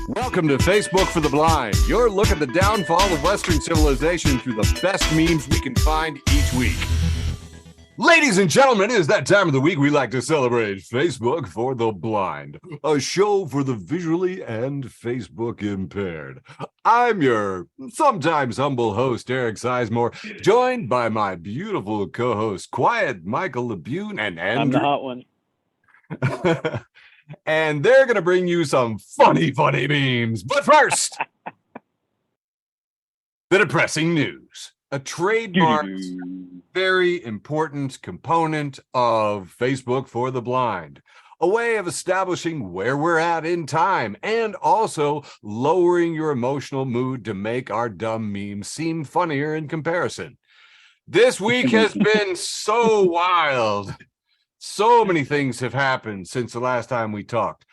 Welcome to Facebook for the Blind, your look at the downfall of Western civilization through the best memes we can find each week. Ladies and gentlemen, it is that time of the week we like to celebrate Facebook for the Blind, a show for the visually and Facebook impaired. I'm your sometimes humble host, Eric Sizemore, joined by my beautiful co-host, Quiet Michael LeBune and Andrew. I'm the hot one. And they're going to bring you some funny memes. But first, the depressing news. A trademarked, very important component of Facebook for the Blind. A way of establishing where we're at in time and also lowering your emotional mood to make our dumb memes seem funnier in comparison. This week has been so wild. So many things have happened since the last time we talked.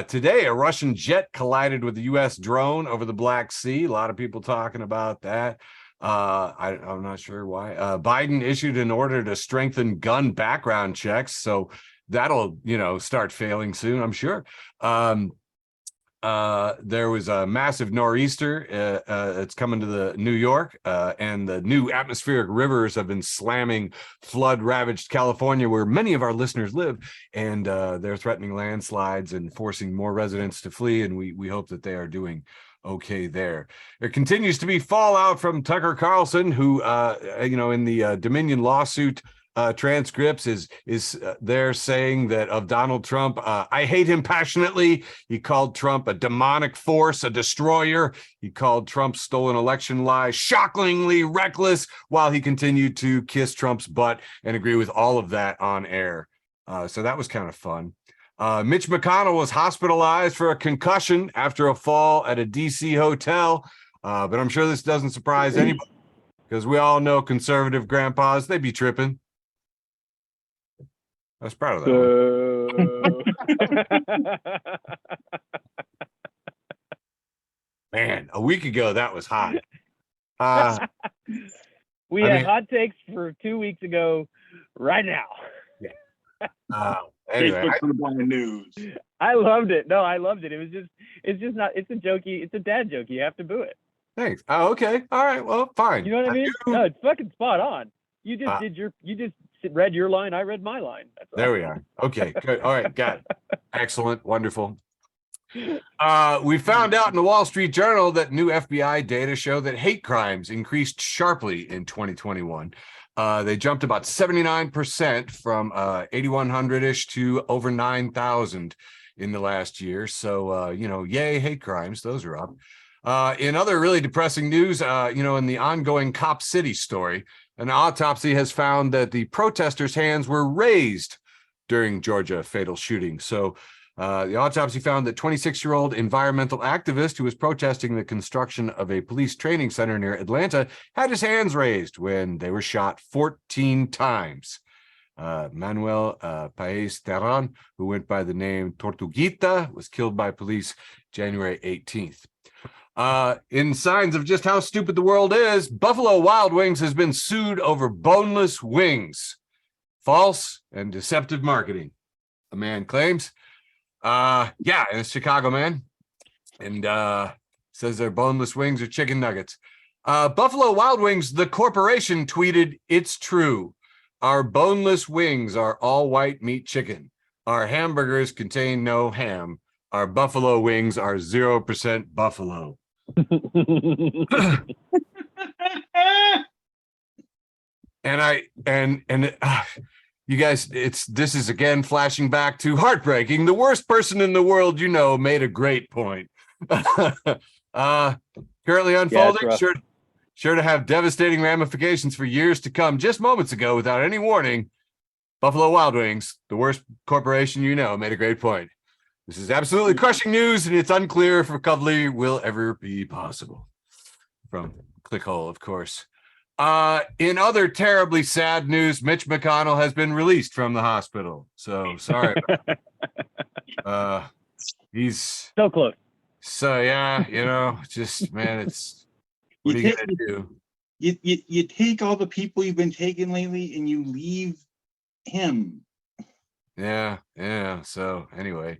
Today, a Russian jet collided with a U.S. drone over the Black Sea. A lot of people talking about that. I'm not sure why. Biden issued an order to strengthen gun background checks. So that'll, start failing soon, I'm sure. There was a massive nor'easter. It's coming to the New York, and the new atmospheric rivers have been slamming flood-ravaged California, where many of our listeners live, and they're threatening landslides and forcing more residents to flee. And we hope that they are doing okay there. There continues to be fallout from Tucker Carlson, who, in the Dominion lawsuit transcripts is there saying that of Donald Trump, I hate him passionately. He called Trump a demonic force, a destroyer. He called Trump's stolen election lie shockingly reckless, while he continued to kiss Trump's butt and agree with all of that on air. So that was kind of fun. Mitch McConnell was hospitalized for a concussion after a fall at a DC hotel. But I'm sure this doesn't surprise anybody, because we all know conservative grandpas, they be tripping. I was proud of that one. Man, a week ago, that was hot. We had hot takes for 2 weeks ago, right now. Yeah. Anyway, Facebook for the Blind news. I loved it. No, I loved it. It's a jokey, it's a dad joke. You have to boo it. Thanks. Oh, okay. All right. Well, fine. You know what I mean? No, it's fucking spot on. You just read your line, I read my line. That's there we are. Okay, good. All right, got it. Excellent, wonderful. We found out in the Wall Street Journal that new FBI data show that hate crimes increased sharply in 2021. They jumped about 79% from 8,100-ish to over 9,000 in the last year. So, yay, hate crimes. Those are up. In other really depressing news, in the ongoing Cop City story, an autopsy has found that the protesters' hands were raised during Georgia fatal shooting. So the autopsy found that 26-year-old environmental activist who was protesting the construction of a police training center near Atlanta had his hands raised when they were shot 14 times. Manuel Paez Terran, who went by the name Tortuguita, was killed by police January 18th. In signs of just how stupid the world is, Buffalo Wild Wings has been sued over boneless wings. False and deceptive marketing, a man claims. And a Chicago man. And says their boneless wings are chicken nuggets. Buffalo Wild Wings, the corporation, tweeted, "It's true. Our boneless wings are all white meat chicken. Our hamburgers contain no ham. Our buffalo wings are 0% buffalo." and you guys, this is again flashing back to heartbreaking. The worst person in the world made a great point. Currently unfolding, sure to have devastating ramifications for years to come. Just moments ago, without any warning, Buffalo Wild Wings, the worst corporation made a great point. This is absolutely crushing news, and it's unclear if recovery will ever be possible. From Clickhole, of course. In other terribly sad news, Mitch McConnell has been released from the hospital. So sorry. He's so close. So yeah, just man, it's what are you gonna do? You take all the people you've been taking lately, and you leave him. Yeah. So anyway.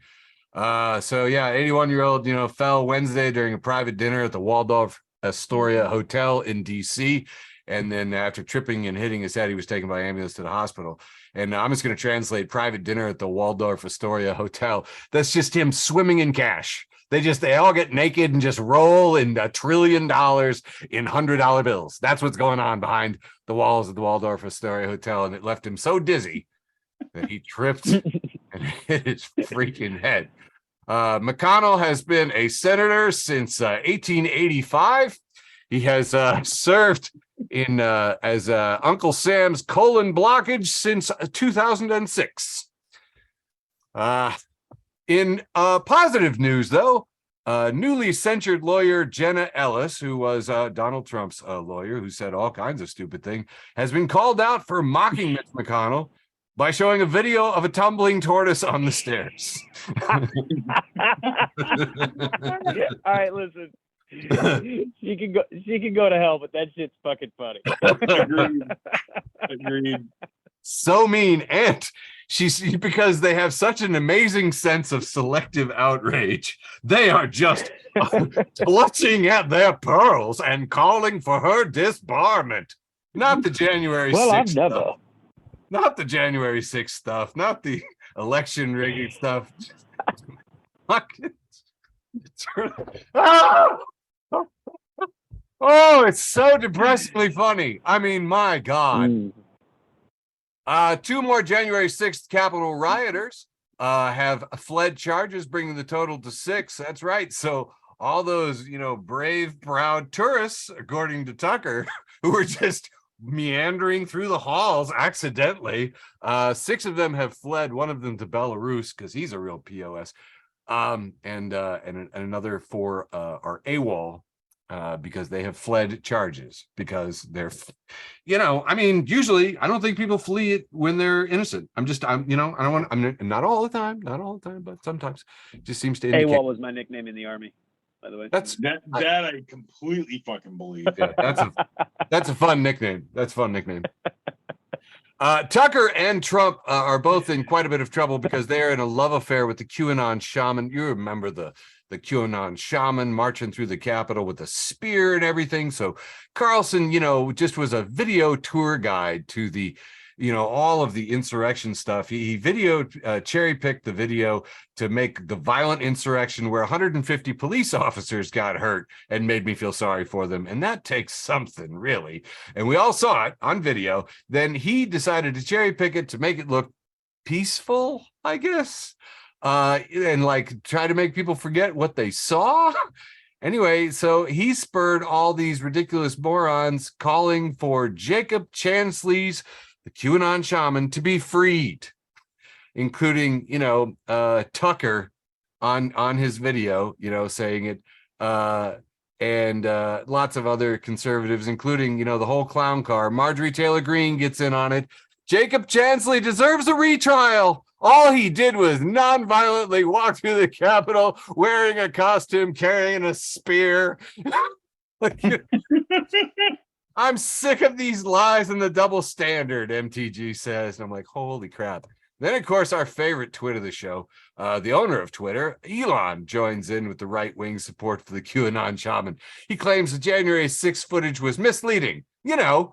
So yeah, 81-year-old, fell Wednesday during a private dinner at the Waldorf Astoria Hotel in DC. And then after tripping and hitting his head, he was taken by ambulance to the hospital. And I'm just going to translate private dinner at the Waldorf Astoria Hotel. That's just him swimming in cash. They all get naked and just roll in $1 trillion in $100 bills. That's what's going on behind the walls of the Waldorf Astoria Hotel. And it left him so dizzy that he tripped and hit his freaking head. McConnell has been a senator since 1885. He has served in as Uncle Sam's colon blockage since 2006. In positive news, though, newly censured lawyer Jenna Ellis, who was Donald Trump's lawyer, who said all kinds of stupid things, has been called out for mocking Mitch McConnell by showing a video of a tumbling tortoise on the stairs. All right, listen. She can go to hell, but that shit's fucking funny. Agreed. So mean, and because they have such an amazing sense of selective outrage, they are just clutching at their pearls and calling for her disbarment. Not the January 6th I've never. stuff. Not the January 6th stuff, not the election rigging stuff. Oh, it's so depressingly funny. I mean, my God. 2 more January 6th Capitol rioters have fled charges, bringing the total to 6. That's right. So all those, brave, proud tourists, according to Tucker, who were just meandering through the halls accidentally, 6 of them have fled. One of them to Belarus because he's a real POS, and another 4 are AWOL because they have fled charges because they're, usually I don't think people flee it when they're innocent. I'm not all the time, but sometimes it just seems to indicate. AWOL was my nickname in the Army, by the way. I completely fucking believe. Yeah, that's a fun nickname. Tucker and Trump are both in quite a bit of trouble because they're in a love affair with the QAnon shaman. You remember the QAnon shaman marching through the Capitol with a spear and everything. So Carlson, just was a video tour guide to the, all of the insurrection stuff. He cherry picked the video to make the violent insurrection where 150 police officers got hurt and made me feel sorry for them. And that takes something, really. And we all saw it on video. Then he decided to cherry pick it to make it look peaceful, I guess. And try to make people forget what they saw. Anyway, so he spurred all these ridiculous morons calling for Jacob Chansley's, the QAnon shaman, to be freed, including, Tucker on his video, saying it, and lots of other conservatives, including, the whole clown car. Marjorie Taylor Greene gets in on it. Jacob Chansley deserves a retrial. All he did was non-violently walk through the Capitol wearing a costume, carrying a spear. I'm sick of these lies and the double standard, MTG says. And I'm like, holy crap. Then, of course, our favorite twit of the show, the owner of Twitter, Elon, joins in with the right-wing support for the QAnon shaman. He claims the January 6th footage was misleading. Don't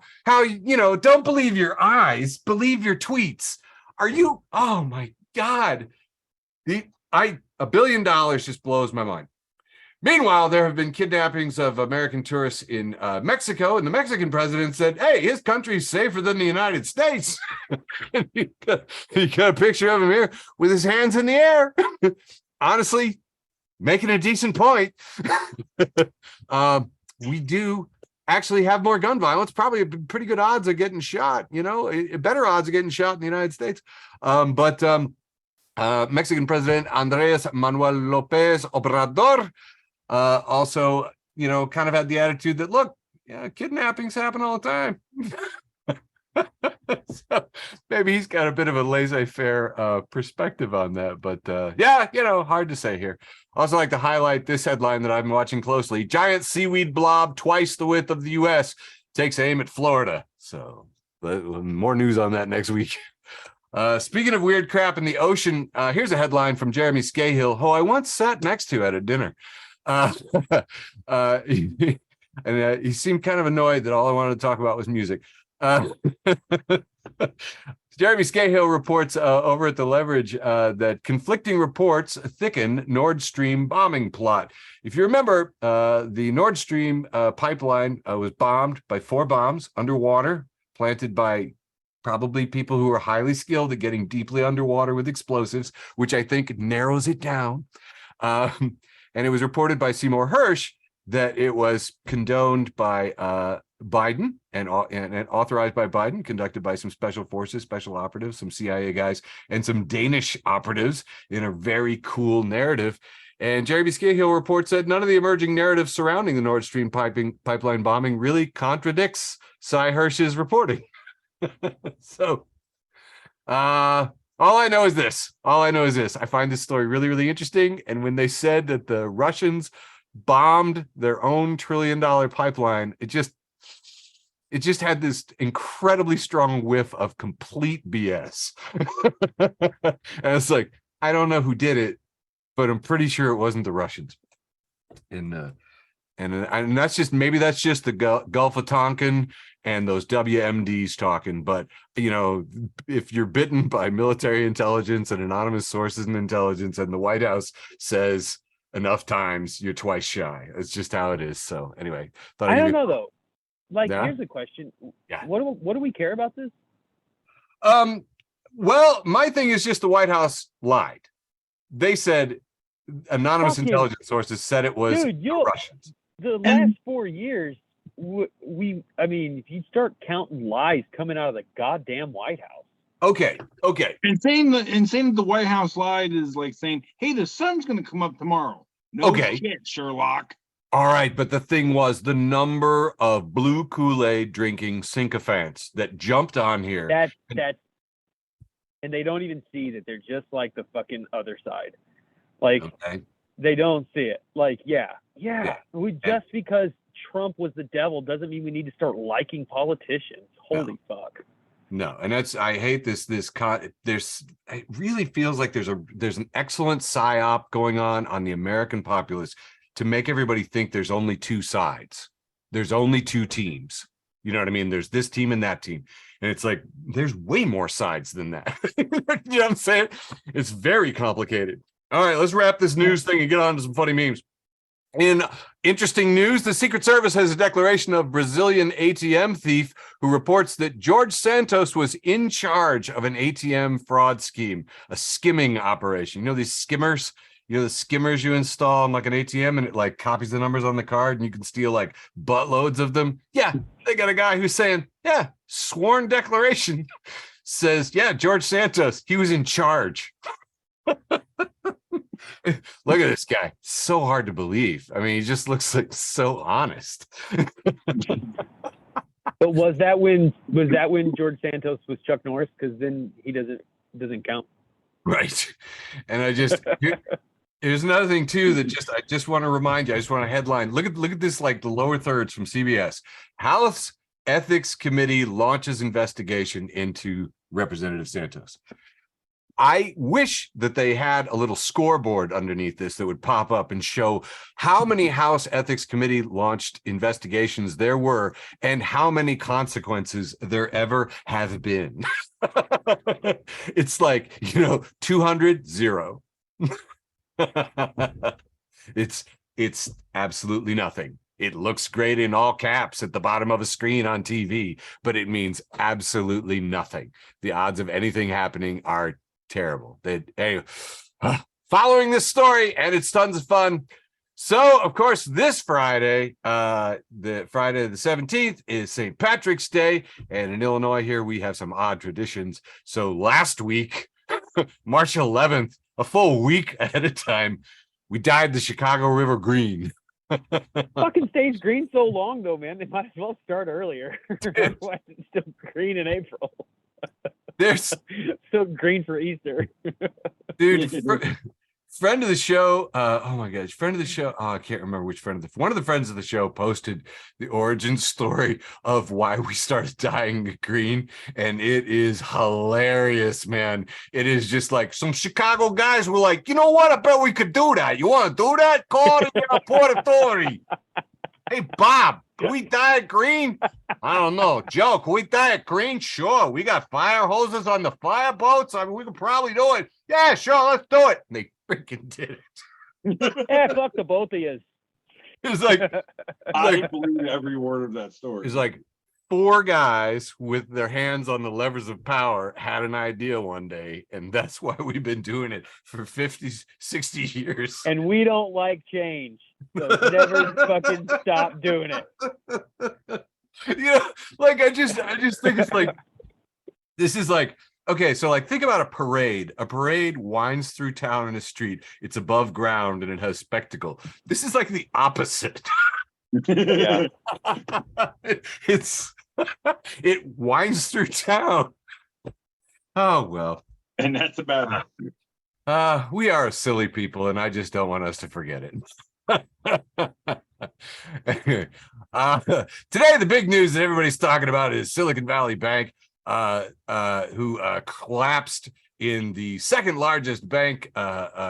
believe your eyes, believe your tweets. Oh my God. $1 billion just blows my mind. Meanwhile, there have been kidnappings of American tourists in Mexico, and the Mexican president said, hey, his country's safer than the United States. You got a picture of him here with his hands in the air. Honestly, making a decent point. We do actually have more gun violence, probably pretty good odds of getting shot, better odds of getting shot in the United States. But Mexican President Andrés Manuel López Obrador also, kind of had the attitude that, look, kidnappings happen all the time. So maybe he's got a bit of a laissez-faire perspective on that, but hard to say here. Also like to highlight this headline that I've been watching closely. Giant seaweed blob twice the width of the U.S. takes aim at Florida. So more news on that next week. Speaking of weird crap in the ocean, here's a headline from Jeremy Scahill, who I once sat next to at a dinner. He seemed kind of annoyed that all I wanted to talk about was music. Jeremy Scahill reports over at The Leverage that conflicting reports thicken Nord Stream bombing plot. If you remember, the Nord Stream pipeline was bombed by 4 bombs underwater, planted by probably people who are highly skilled at getting deeply underwater with explosives, which I think narrows it down. And it was reported by Seymour Hersh that it was condoned by Biden and authorized by Biden, conducted by some special forces, special operatives, some CIA guys, and some Danish operatives in a very cool narrative. And Jeremy Scahill reports that none of the emerging narratives surrounding the Nord Stream pipeline bombing really contradicts Cy Hersh's reporting. So, all I know is this. I find this story really, really interesting. And when they said that the Russians bombed their own $1 trillion pipeline, it just had this incredibly strong whiff of complete BS. And it's like, I don't know who did it, but I'm pretty sure it wasn't the Russians. And that's just, maybe that's just the Gulf of Tonkin and those WMDs talking. But, you know, if you're bitten by military intelligence and anonymous sources and intelligence, and the White House says enough times, you're twice shy. It's just how it is. So anyway, I don't know though. Like, Yeah? here's the question. Yeah. What do we care about this? Well, my thing is just the White House lied. They said anonymous Fucking- intelligence sources said it was Dude, the Russians. The last 4 years, I mean, if you start counting lies coming out of the goddamn White House. Okay. And saying that the White House lied is like saying, "Hey, the sun's going to come up tomorrow." No Okay. shit, Sherlock. All right, but the thing was the number of blue Kool-Aid drinking sycophants that jumped on here. That's and they don't even see that they're just like the fucking other side. Like, Okay. they don't see it. Like, yeah. Just because Trump was the devil doesn't mean we need to start liking politicians. Holy fuck. No, and I hate this. It really feels like there's an excellent psyop going on the American populace to make everybody think there's only 2 sides. There's only 2 teams. You know what I mean? There's this team and that team. And it's like, there's way more sides than that. You know what I'm saying? It's very complicated. All right, let's wrap this news thing and get on to some funny memes. In interesting news, the Secret Service has a declaration of Brazilian ATM thief who reports that George Santos was in charge of an ATM fraud scheme, a skimming operation. You know these skimmers? You know the skimmers you install on like an ATM and it like copies the numbers on the card and you can steal like buttloads of them? Yeah, they got a guy who's saying, yeah, sworn declaration says, yeah, George Santos, he was in charge. Look at this guy. So hard to believe. I mean, he just looks like so honest. But was that when George Santos was Chuck Norris? Because then he doesn't count. Right. And here's another thing too that I just want to remind you. I just want to headline. Look at this, like the lower thirds from CBS. House Ethics Committee launches investigation into Representative Santos. I wish that they had a little scoreboard underneath this that would pop up and show how many House Ethics Committee launched investigations there were and how many consequences there ever have been. It's like, 200, 0. It's absolutely nothing. It looks great in all caps at the bottom of a screen on TV, but it means absolutely nothing. The odds of anything happening are terrible. Following this story, and it's tons of fun. So, of course, this Friday, the Friday the 17th, is St. Patrick's Day, and in Illinois here we have some odd traditions. So last week, March 11th, a full week ahead of time, we dyed the Chicago River green. Fucking stays green so long though, man. They might as well start earlier. Otherwise, it's still green in April. There's still green for Easter. Dude, Friend of the show, oh my gosh, friend of the show. Oh, I can't remember which one of the friends of the show posted the origin story of why we started dyeing green, and it is hilarious, man. It is just like some Chicago guys were like, you know what? I bet we could do that. You want to do that? Call the Port Authority. Hey, Bob, can we dye it green? I don't know. Joe, can we dye it green? Sure. We got fire hoses on the fire boats. I mean, we could probably do it. Yeah, sure. Let's do it. And they freaking did it. Yeah, fuck the both of you. It's like, I believe every word of that story. it's like 4 guys with their hands on the levers of power had an idea one day, and that's why we've been doing it for 50, 60 years. And we don't like change. So never fucking stop doing it. You know, like I just think it's like, this is like, okay, so like think about a parade. A parade winds through town in a street. It's above ground and it has spectacle. This is like the opposite. Yeah. It winds through town. Oh well. And that's about it. We are silly people, and I just don't want us to forget it. Today, the big news that everybody's talking about is Silicon Valley Bank, who collapsed in the second largest bank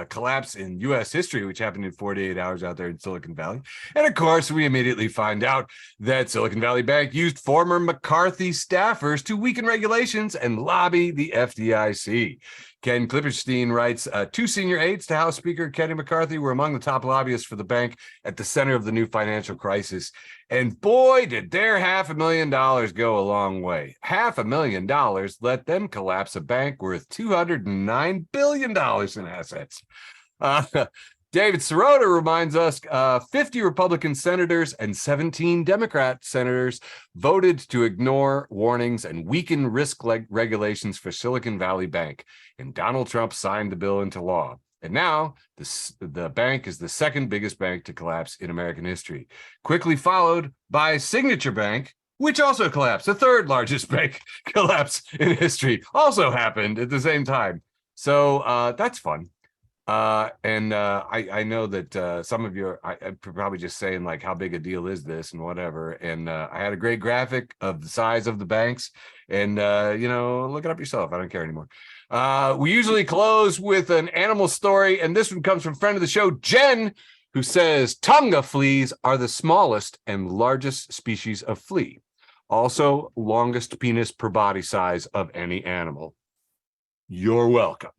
collapse in U.S. history, which happened in 48 hours out there in Silicon Valley. And of course, we immediately find out that Silicon Valley Bank used former McCarthy staffers to weaken regulations and lobby the FDIC. Ken Klipperstein writes, 2 senior aides to House Speaker Kenny McCarthy were among the top lobbyists for the bank at the center of the new financial crisis. And boy, did their $500,000 go a long way. $500,000 let them collapse a bank worth $209 billion in assets. David Sirota reminds us 50 Republican senators and 17 Democrat senators voted to ignore warnings and weaken risk regulations for Silicon Valley Bank. And Donald Trump signed the bill into law. And now the bank is the second biggest bank to collapse in American history, quickly followed by Signature Bank, which also collapsed. The third largest bank collapse in history also happened at the same time. So that's fun. I know that some of you are probably just saying like, how big a deal is this and whatever. And I had a great graphic of the size of the banks, and look it up yourself. I don't care anymore. We usually close with an animal story, and this one comes from friend of the show, Jen, who says Tonga fleas are the smallest and largest species of flea. Also, longest penis per body size of any animal. You're welcome.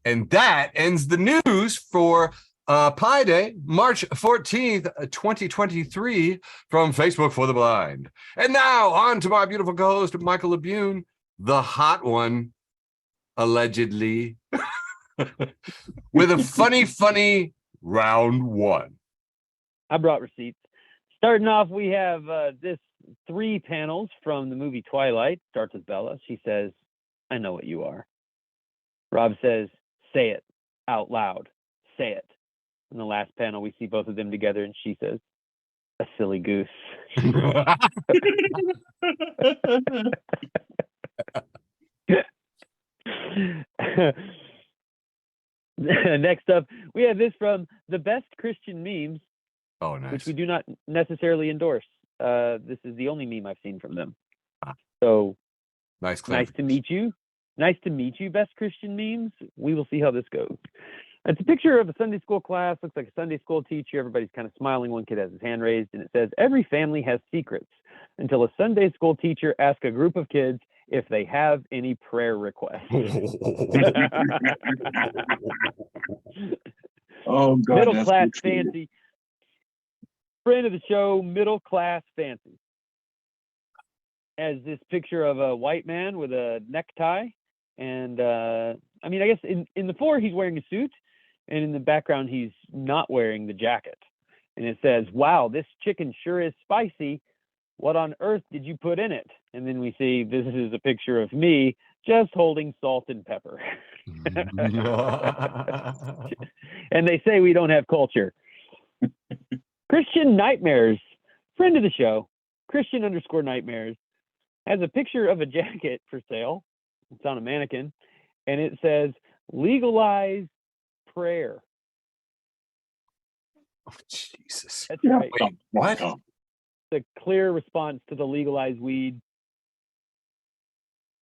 And that ends the news for Pi Day, March 14th, 2023, from Facebook for the Blind. And now on to my beautiful co-host, Michael Labune, the hot one, allegedly, with a funny round one. I brought receipts. Starting off, we have this 3 panels from the movie Twilight. Starts with Bella. She says, I know what you are. Rob says, say it out loud. Say it. In the last panel, we see both of them together, and she says, a silly goose. Next up, we have this from the Best Christian Memes, Oh, nice. which we do not necessarily endorse. This is the only meme I've seen from them. Ah. So Nice to meet you. Nice to meet you, Best Christian Memes. We will see how this goes. It's a picture of a Sunday school class. Looks like a Sunday school teacher. Everybody's kind of smiling. One kid has his hand raised, and it says, every family has secrets until a Sunday school teacher asks a group of kids if they have any prayer requests. Oh, God. Middle class fancy. Friend of the show, middle class fancy. As this picture of a white man with a necktie. And I guess in the 4, he's wearing a suit. And in the background, he's not wearing the jacket. And it says, wow, this chicken sure is spicy. What on earth did you put in it? And then we see this is a picture of me just holding salt and pepper. And they say we don't have culture. Christian Nightmares, friend of the show, Christian_Nightmares, has a picture of a jacket for sale. It's on a mannequin. And it says, Legalize prayer. Oh, Jesus. That's right. Wait, what? The clear response to the legalized weed.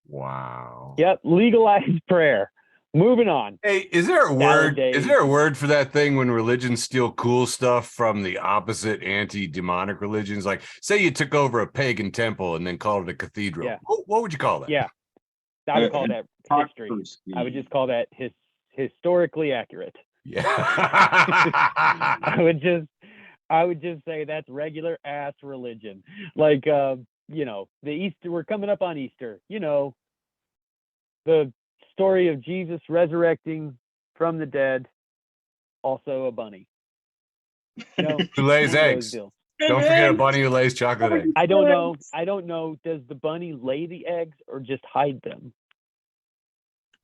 Wow. Yep, legalized prayer. Moving on. Hey, is there a word? Days. Is there a word for that thing when religions steal cool stuff from the opposite anti-demonic religions? Like, say you took over a pagan temple and then called it a cathedral. Yeah. What would you call that? Yeah, I would call that history. I would just call that historically accurate. Yeah. I would just say that's regular ass religion. Like, you know, the Easter. We're coming up on Easter. You know, the story of Jesus resurrecting from the dead, also a bunny. You know, Who lays one of those eggs? deals. Don't forget a bunny who lays chocolate eggs. I don't know. Does the bunny lay the eggs or just hide them?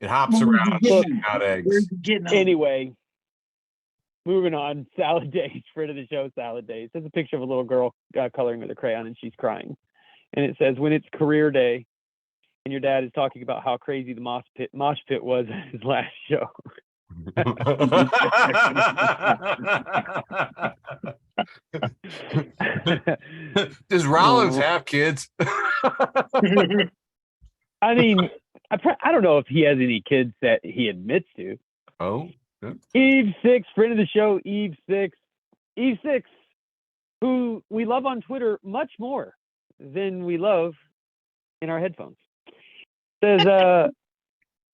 It hops around shitting out eggs. Anyway, moving on. Salad days. Friend of the show, salad days. There's a picture of a little girl coloring with a crayon and she's crying. And it says, when it's career day and your dad is talking about how crazy the mosh pit was at his last show. Does Rollins have kids? I mean, I don't know if he has any kids that he admits to. Oh. Eve 6, friend of the show, Eve 6, who we love on Twitter much more than we love in our headphones. Says,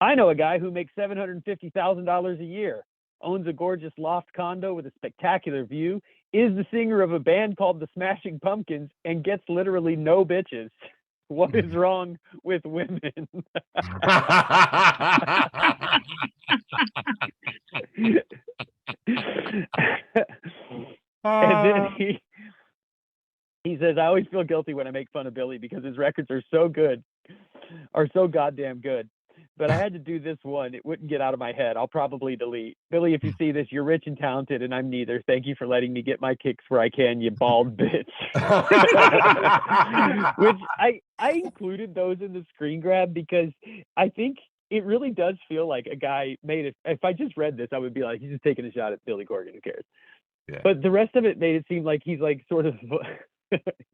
I know a guy who makes $750,000 a year, owns a gorgeous loft condo with a spectacular view, is the singer of a band called the Smashing Pumpkins, and gets literally no bitches. What is wrong with women? And then he says, I always feel guilty when I make fun of Billy because his records are so goddamn good. But I had to do this one. It wouldn't get out of my head. I'll probably delete. Billy, if you see this, you're rich and talented, and I'm neither. Thank you for letting me get my kicks where I can, you bald bitch. Which I included those in the screen grab because I think it really does feel like a guy made it. If I just read this, I would be like, he's just taking a shot at Billy Corgan. Who cares? Yeah. But the rest of it made it seem like he's like sort of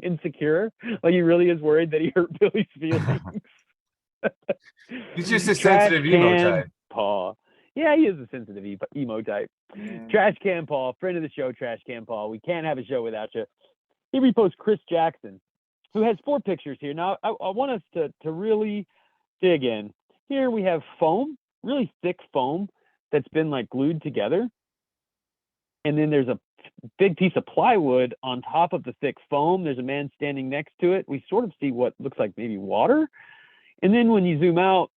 insecure. Like he really is worried that he hurt Billy's feelings. He's just a sensitive emo type. Paul. Yeah, he is a sensitive emo type. Yeah. Trash Can Paul, friend of the show, Trash Can Paul. We can't have a show without you. He reposts Chris Jackson, who has 4 pictures here. Now, I want us to really dig in. Here we have foam, really thick foam that's been like glued together. And then there's a big piece of plywood on top of the thick foam. There's a man standing next to it. We sort of see what looks like maybe water. And then when you zoom out,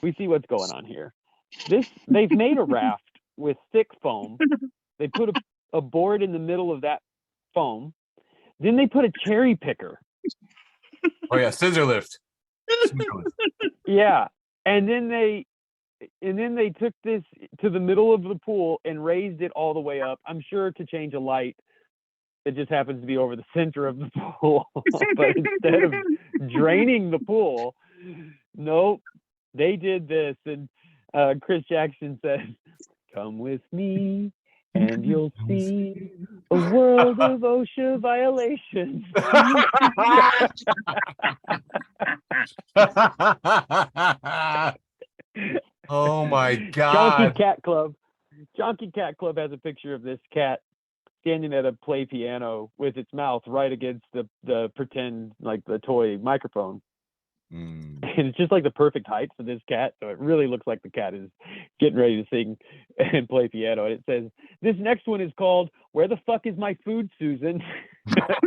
we see what's going on here. They've made a raft with thick foam. They put a board in the middle of that foam. Then they put a cherry picker. Oh yeah, scissor lift. Yeah. And then they took this to the middle of the pool and raised it all the way up. I'm sure to change a light that just happens to be over the center of the pool. But instead of draining the pool, nope, they did this. And Chris Jackson said, "Come with me and you'll see a world of OSHA violations." Oh my God. Jonky Cat Club has a picture of this cat standing at a play piano with its mouth right against the pretend, like the toy microphone. And it's just like the perfect height for this cat. So it really looks like the cat is getting ready to sing and play piano. And it says, this next one is called, "Where the Fuck Is My Food, Susan?" I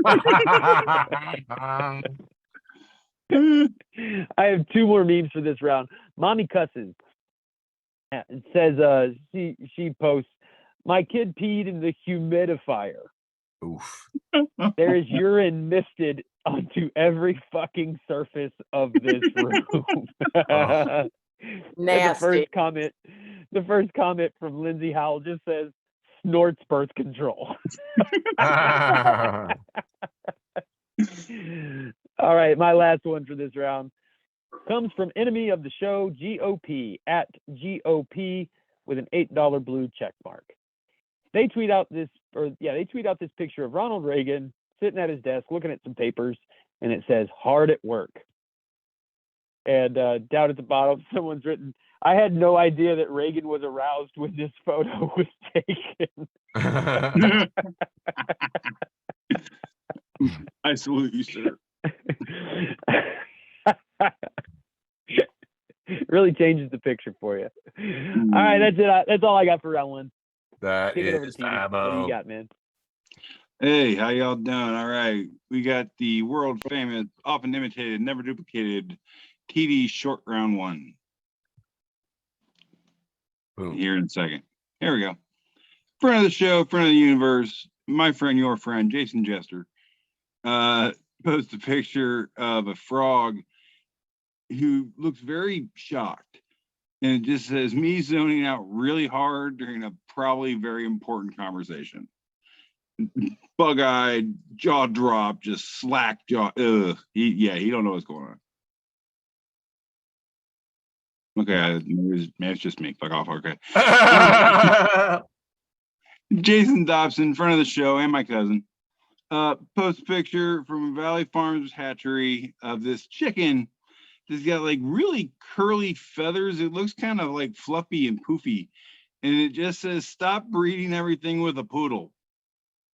have 2 more memes for this round. Mommy cusses. It says, she posts, "My kid peed in the humidifier. Oof. There is urine misted onto every fucking surface of this room." Nasty. The first comment from Lindsay Howell just says, "Snorts birth control." All right, my last one for this round. comes from enemy of the show, GOP, at GOP with an $8 blue check mark. They tweet out this picture of Ronald Reagan sitting at his desk looking at some papers, and it says "hard at work." And down at the bottom, someone's written, "I had no idea that Reagan was aroused when this photo was taken." I salute you, sir. Really changes the picture for you. All right, that's it. That's all I got for round one. That Kick it over to is Petey. What do ammo. you got, man? Hey, how y'all doing? All right. We got the world famous, often imitated, never duplicated TD short round one. Boom. Here in a second. Here we go. Friend of the show, friend of the universe, my friend, your friend, Jason Jester, posts a picture of a frog who looks very shocked. And it just says, me zoning out really hard during a probably very important conversation. Bug-eyed, jaw drop, just slack jaw. He don't know what's going on. Okay, maybe it's just me. Fuck off. Okay. Jason Dobson, friend of the show, and my cousin, post a picture from Valley Farms hatchery of this chicken that's got like really curly feathers. It looks kind of like fluffy and poofy. And it just says, "Stop breeding everything with a poodle."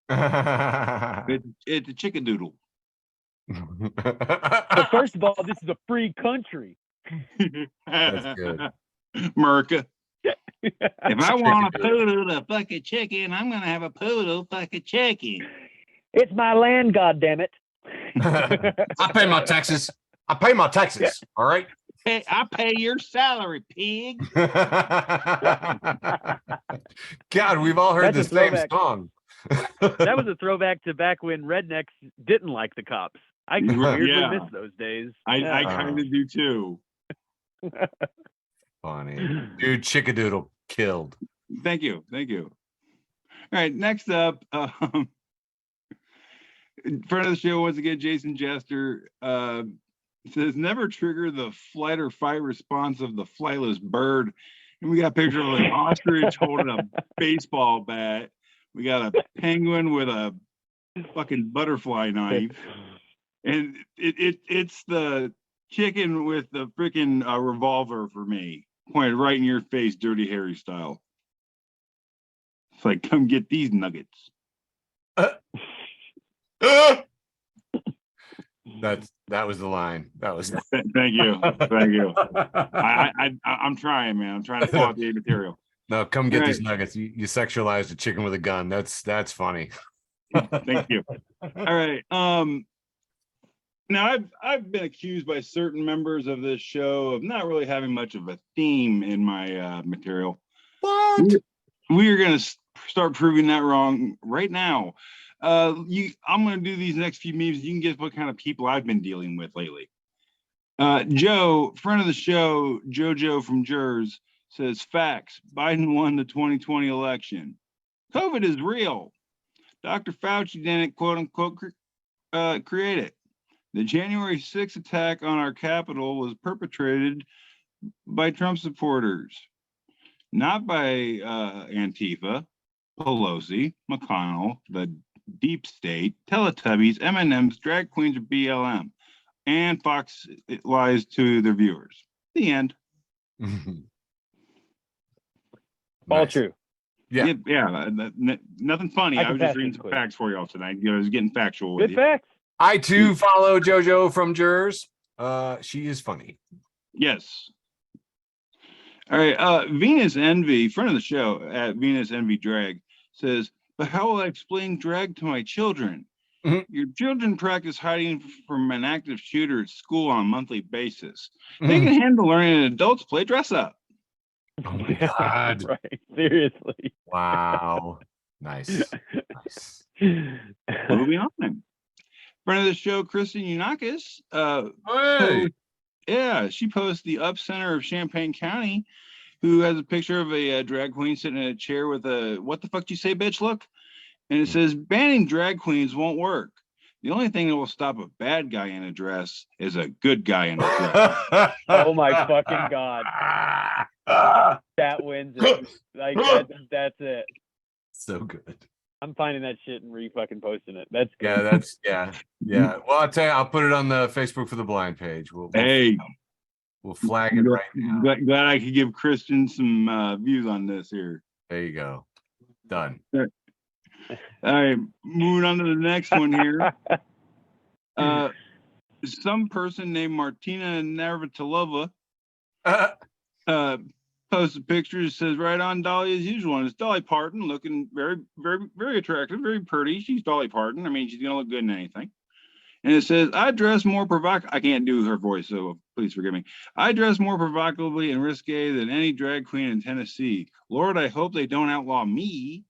It's a chickadoodle. So first of all, this is a free country. That's good. America. If I want a poodle to fuck a chicken, I'm gonna have a poodle fuck a chicken. It's my land, goddammit. I pay my taxes. All right. Hey, I pay your salary, pig. God, we've all heard That's the a same throwback. song. That was a throwback to back when rednecks didn't like the cops. I weirdly Yeah. miss those days. I Yeah. kind of do too. Funny. Dude, Chickadoodle killed. Thank you. All right, next up, friend of the show once again, Jason Jester, says, never trigger the flight or fight response of the flightless bird. And we got a picture of an ostrich holding a baseball bat. We got a penguin with a fucking butterfly knife. And it's the chicken with the freaking revolver for me, pointed right in your face, Dirty Harry style. It's like, come get these nuggets. That was the line. That was. Thank you. I'm trying, man. I'm trying to follow the material. No, come get Right. these nuggets. You sexualized a chicken with a gun. That's funny. Thank you. All right. Now I've been accused by certain members of this show of not really having much of a theme in my material. What? We are going to start proving that wrong right now. I'm going to do these next few memes. You can guess what kind of people I've been dealing with lately. Joe, friend of the show, JoJo from Jers, says, facts, Biden won the 2020 election. COVID is real. Dr. Fauci didn't, quote unquote, create it. The January 6th attack on our Capitol was perpetrated by Trump supporters, not by Antifa, Pelosi, McConnell, the Deep State, Teletubbies, M&Ms, drag queens, or BLM, and Fox lies to their viewers. The end. All Nice. true. Yeah. Nothing funny. I I can was pass just reading this some quick. facts for y'all tonight. I was getting factual with Good you. facts. I too follow JoJo from Jers. She is funny. Yes. All right. Venus Envy, friend of the show at Venus Envy Drag, says, but how will I explain drag to my children? Mhm. Your children practice hiding from an active shooter at school on a monthly basis. They can handle learning adults play dress up. Oh my God. Right. Seriously. Wow. Nice. Moving on. Friend of the show, Kristen Unakis. Hey. She posts the up center of Champaign County, who has a picture of a drag queen sitting in a chair with a "what the fuck you say, bitch" look, and it says banning drag queens won't work. The only thing that will stop a bad guy in a dress is a good guy in a dress. Oh my fucking God. That wins it. Like that's it. So good. I'm finding that shit and fucking posting it. That's good. Yeah, that's yeah. Well, I'll tell you, I'll put it on the Facebook for the Blind page. We'll flag it right now. Glad I could give Christian some views on this here. There you go. Done. All right, moving on to the next one here. Some person named Martina Navratilova posted pictures. Says right on Dolly as usual. And it's Dolly Parton looking very, very, very attractive, very pretty. She's Dolly Parton. I mean, she's gonna look good in anything. And it says, I dress more I can't do her voice, so please forgive me. I dress more provocatively and risque than any drag queen in Tennessee. Lord, I hope they don't outlaw me.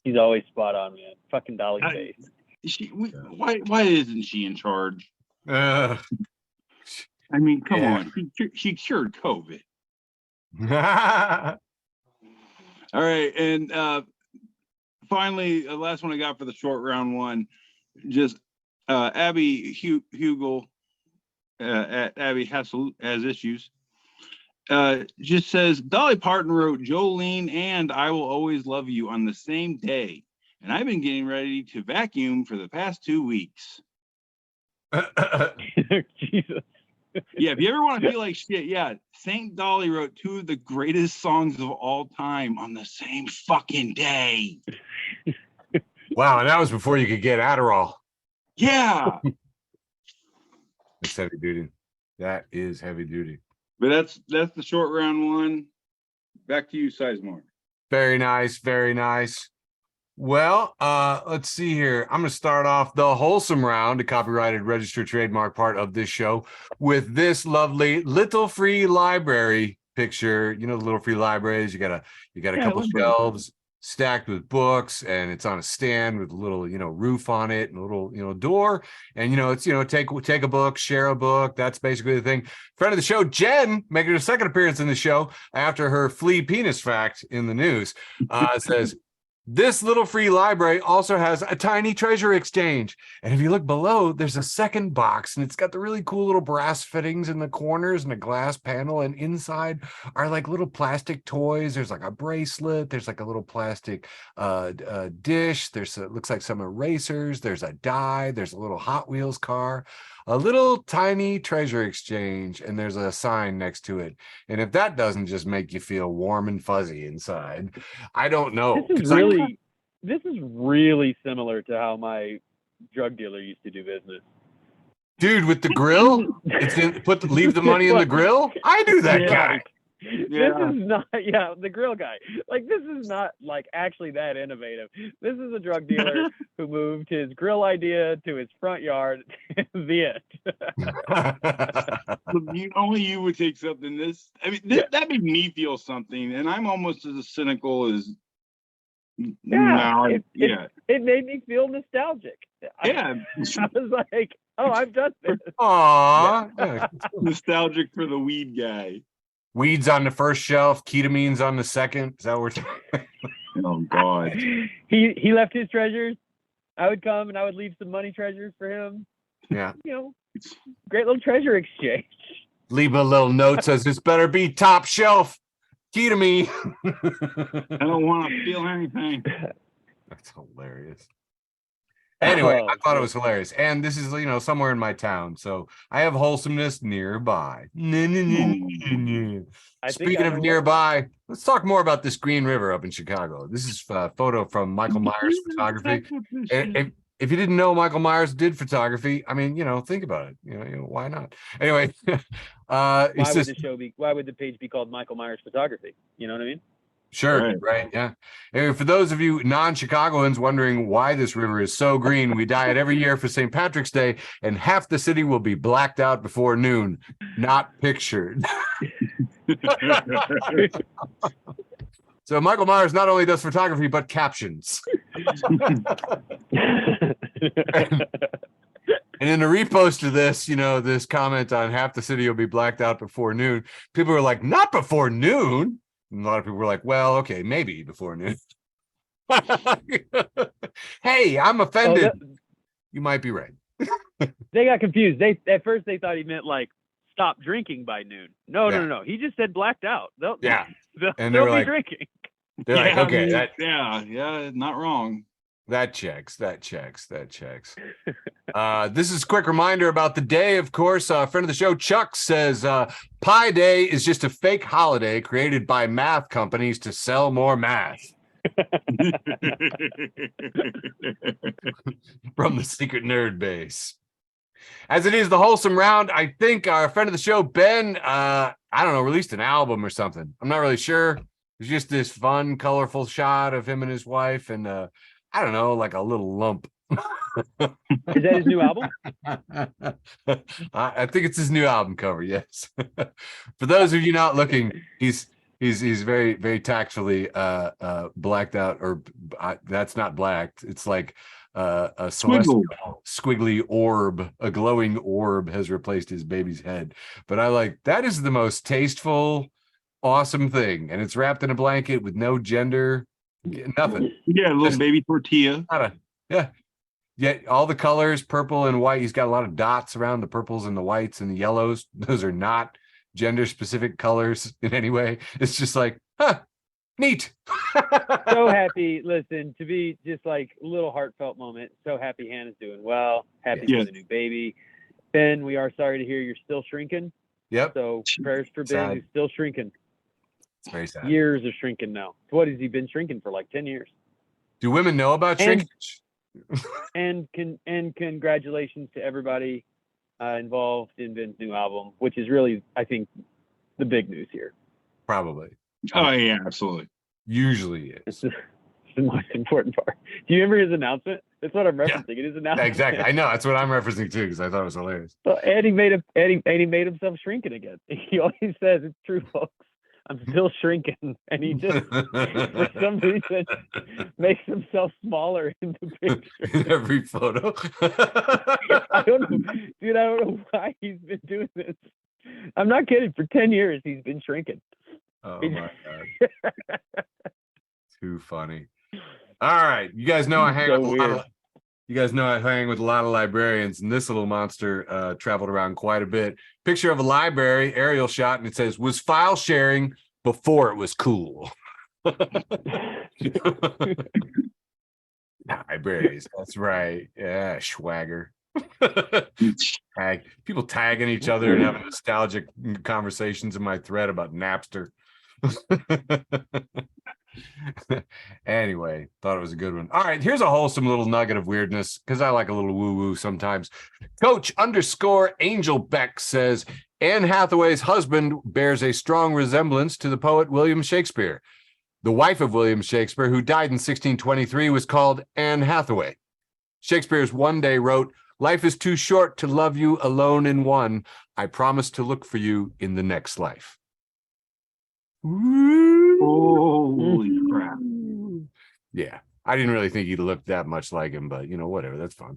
He's always spot on, man. Fucking Dolly face. Why isn't she in charge? I mean, come on. She cured COVID. All right, and finally, the last one I got for the short round one, just Abby Hugel at Abby has issues. Just says Dolly Parton wrote Jolene and I Will Always Love You on the same day, and I've been getting ready to vacuum for the past 2 weeks. Jesus. Yeah, if you ever want to feel like shit, yeah, Saint Dolly wrote 2 of the greatest songs of all time on the same fucking day. Wow, and that was before you could get Adderall. Yeah. That's heavy duty. That is heavy duty. But that's the short round one. Back to you, Sizemore. Very nice, very nice. Well, let's see here. I'm going to start off the wholesome round, a copyrighted, registered, trademark part of this show, with this lovely Little Free Library picture. You know, the Little Free Libraries. You got a couple shelves stacked with books, and it's on a stand with a little, roof on it and a little, door. And, it's, take a book, share a book. That's basically the thing. Friend of the show, Jen, making her second appearance in the show after her flea penis fact in the news, says, this Little Free Library also has a tiny treasure exchange. And if you look below, there's a second box, and it's got the really cool little brass fittings in the corners and a glass panel. And inside are like little plastic toys. There's like a bracelet. There's like a little plastic dish. Looks like some erasers. There's a die. There's a little Hot Wheels car. A little tiny treasure exchange, and there's a sign next to it. And if that doesn't just make you feel warm and fuzzy inside, I don't know. This is really similar to how my drug dealer used to do business. Dude, with the grill, leave the money in the grill. I do that guy. Yeah. This is not, the grill guy. Like, this is not like actually that innovative. This is a drug dealer who moved his grill idea to his front yard. The end. Only you would take something this. I mean, that made me feel something, and I'm almost as cynical as. It made me feel nostalgic. Yeah, I was like, oh, I've done this. Aww, nostalgic for the weed guy. Weeds on the first shelf, ketamines on the second. Is that what we're talking? Oh God. He left his treasures. I would come and I would leave some money treasures for him. Yeah. Great little treasure exchange. Leave a little note says this better be top shelf. Ketamine. I don't want to feel anything. That's hilarious. Anyway, I thought it was hilarious. And this is, somewhere in my town. So I have wholesomeness nearby. Speaking of nearby, let's talk more about this Green River up in Chicago. This is a photo from Michael Myers Photography. And if you didn't know Michael Myers did photography, I mean, think about it. Why not? Anyway, why would the page be called Michael Myers Photography? You know what I mean? Sure, right, yeah. And for those of you non-Chicagoans wondering why this river is so green, we dye it every year for St. Patrick's Day, and half the city will be blacked out before noon, not pictured. So Michael Myers not only does photography, but captions. And in the repost of this, this comment on half the city will be blacked out before noon, people were like, not before noon. And a lot of people were like, well, okay, maybe before noon. Hey, I'm Oh, offended. You might be right. they got confused. At first they thought he meant like stop drinking by noon. No, Yeah. no. He just said blacked out. Yeah. They'll And they be were like, drinking. they're like, I okay, mean, yeah, not wrong. that checks. This is a quick reminder about the day. Of course, a friend of the show, Chuck, says Pi Day is just a fake holiday created by math companies to sell more math. From the secret nerd base. As it is the wholesome round, I think our friend of the show, Ben, I don't know, released an album or something. I'm not really sure. It's just this fun, colorful shot of him and his wife, and I don't know, like a little lump. Is that his new album? I think it's his new album cover. Yes. For those of you not looking, he's very, very tactfully blacked out, or that's not blacked. It's like a celestial squiggly orb, a glowing orb has replaced his baby's head. But I like that is the most tasteful, awesome thing, and it's wrapped in a blanket with no gender, nothing. Yeah, a little Just baby tortilla. Yeah, all the colors, purple and white. He's got a lot of dots around the purples and the whites and the yellows. Those are not gender specific colors in any way. It's just like, neat. So happy. Listen, to be just like a little heartfelt moment. So happy Hannah's doing well. Happy for the new baby. Ben, we are sorry to hear you're still shrinking. Yep. So prayers for Ben, who's still shrinking. It's very sad. Years of shrinking now. What has he been shrinking for? Like 10 years. Do women know about shrinkage? And congratulations to everybody involved in Ben's new album, which is really, I think, the big news here. Probably. Oh yeah, absolutely. Usually is. It's the most important part. Do you remember his announcement? That's what I'm referencing. It is announcement. Exactly. I know. That's what I'm referencing too, because I thought it was hilarious. Well, Eddie made himself shrinking again. He always says, "It's true, folks. I'm still shrinking," and he just, for some reason, makes himself smaller in the picture. In every photo. I don't know, dude. I don't know why he's been doing this. I'm not kidding. For 10 years, he's been shrinking. Oh my god. Too funny. All right. You guys know I hang with a lot of librarians, and this little monster traveled around quite a bit. Picture of a library, aerial shot, and it says, "Was file sharing before it was cool." Libraries, that's right. Yeah, swagger. People tagging each other and having nostalgic conversations in my thread about Napster. Anyway, thought it was a good one. All right, here's a wholesome little nugget of weirdness, because I like a little woo-woo sometimes. Coach_Angel Beck says Anne Hathaway's husband bears a strong resemblance to the poet William Shakespeare. The wife of William Shakespeare, who died in 1623, was called Anne Hathaway. Shakespeare's one day wrote, "Life is too short to love you alone in one. I promise to look for you in the next life." Holy crap. Yeah, I didn't really think he looked that much like him, but whatever, that's fun.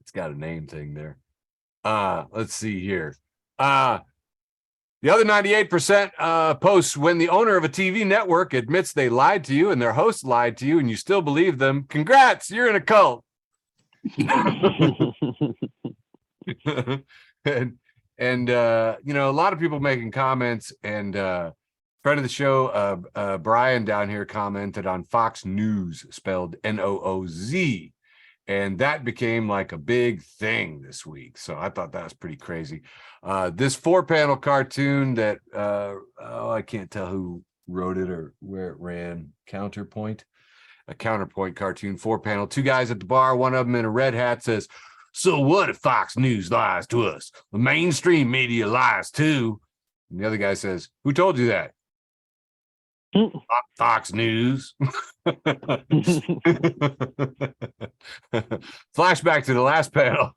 It's got a name thing there. Let's see here. The other 98% posts, when the owner of a TV network admits they lied to you and their host lied to you and you still believe them, congrats, you're in a cult. And a lot of people making comments, and friend of the show, Brian down here commented on Fox News, spelled Nooz, and that became like a big thing this week. So I thought that was pretty crazy. This 4-panel cartoon that I can't tell who wrote it or where it ran. Counterpoint, a Counterpoint cartoon, 4-panel, 2 guys at the bar, one of them in a red hat says, "So what if Fox News lies to us? The mainstream media lies too." And the other guy says, "Who told you that?" "Fox News." Flashback to the last panel.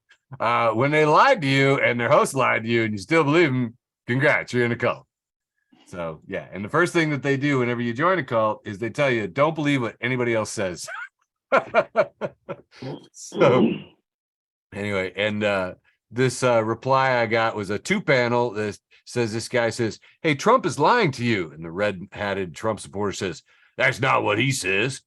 When they lied to you and their host lied to you and you still believe them, congrats, you're in a cult. So yeah, and the first thing that they do whenever you join a cult is they tell you, don't believe what anybody else says. So anyway, and this reply I got was a 2-panel that says, this guy says, "Hey, Trump is lying to you." And the red-hatted Trump supporter says, "That's not what he says."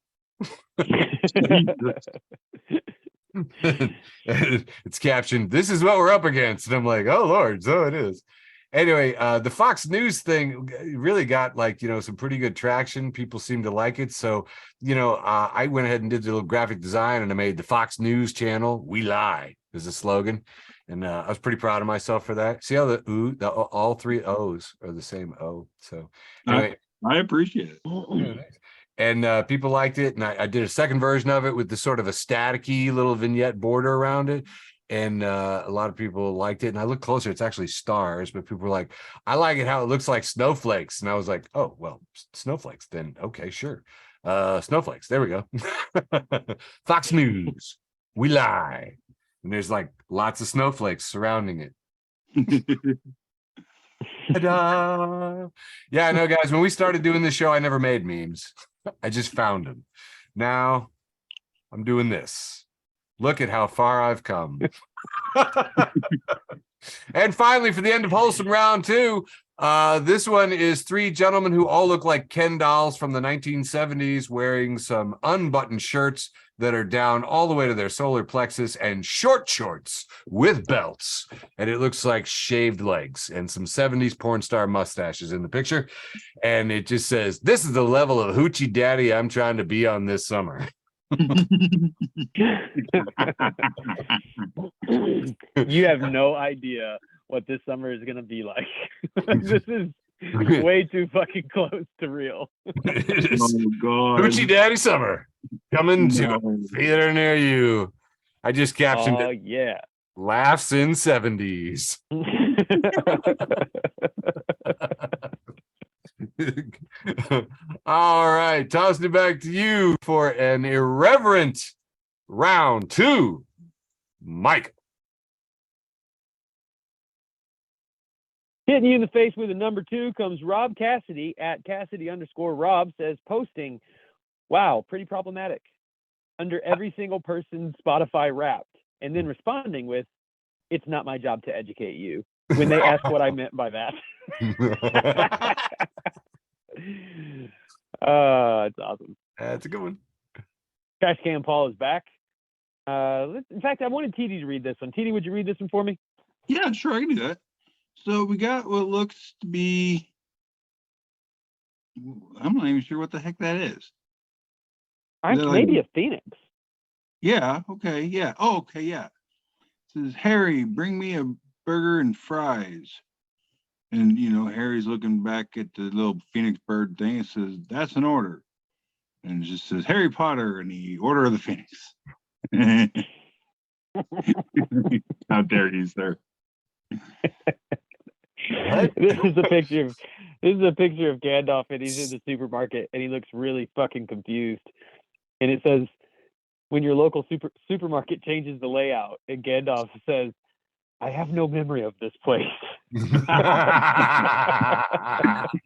It's captioned, "This is what we're up against." And I'm like, oh Lord, so it is. Anyway, the Fox News thing really got some pretty good traction. People seem to like it. So, I went ahead and did the little graphic design, and I made the Fox News channel. "We lie" is the slogan. And I was pretty proud of myself for that. See how all 3 O's are the same O. So anyway, I appreciate it. yeah, nice. And people liked it. And I did a second version of it with the sort of a staticky little vignette border around it. And a lot of people liked it. And I looked closer, it's actually stars, but people were like, "I like it how it looks like snowflakes." And I was like, "Oh, well, snowflakes, then okay, sure. Snowflakes, there we go." Fox News, we lie. And there's like lots of snowflakes surrounding it. Ta-da! Yeah, I know, guys. When we started doing this show, I never made memes. I just found them. Now I'm doing this. Look at how far I've come. And finally, for the end of Wholesome Round 2, this one is 3 gentlemen who all look like Ken dolls from the 1970s, wearing some unbuttoned shirts that are down all the way to their solar plexus, and short shorts with belts. And it looks like shaved legs and some 70s porn star mustaches in the picture. And it just says, "This is the level of hoochie daddy I'm trying to be on this summer." You have no idea what this summer is going to be like. This is way too fucking close to real. It is Oh God. Hoochie Daddy Summer coming to No. a theater near you. I just captioned Oh, it, yeah. "Laughs in 70s." All right, tossing it back to you for an irreverent round 2, Mike. Hitting you in the face with a number 2 comes Rob Cassidy at Cassidy_Rob, says, posting, "Wow, pretty problematic. Under every single person's Spotify Wrapped," and then responding with, "It's not my job to educate you," when they ask what I meant by that. It's awesome. That's a good one. Trash Can Paul is back. In fact, I wanted TD to read this one. TD, would you read this one for me? Yeah, sure, I can do that. So we got what looks to be, I'm not even sure what the heck that is. Maybe a phoenix. Yeah, okay, yeah. Oh, okay, yeah. It says, "Harry, bring me a burger and fries." And Harry's looking back at the little phoenix bird thing. It says, "That's an order." And it just says, "Harry Potter and the Order of the Phoenix." How dare you, sir? What? This is a picture of Gandalf, and he's in the supermarket, and he looks really fucking confused. And it says, "When your local supermarket changes the layout," and Gandalf says, "I have no memory of this place."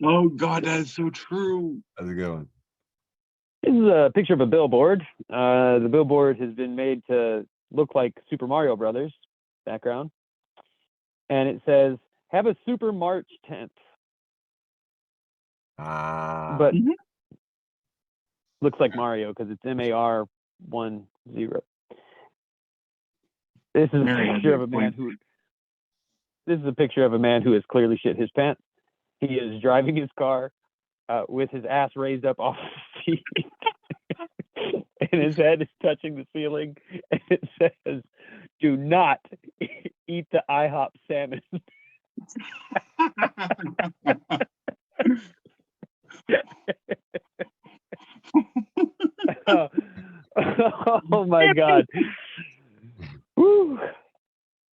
Oh God, that is so true. How's it going? This is a picture of a billboard. The billboard has been made to look like Super Mario Brothers background. And it says, "Have a Super March 10th." But looks like Mario because it's MAR10. This is a picture of a man who has clearly shit his pants. He is driving his car with his ass raised up off his seat. And his head is touching the ceiling. And it says, "Do not eat the IHOP salmon." Oh my God. Woo.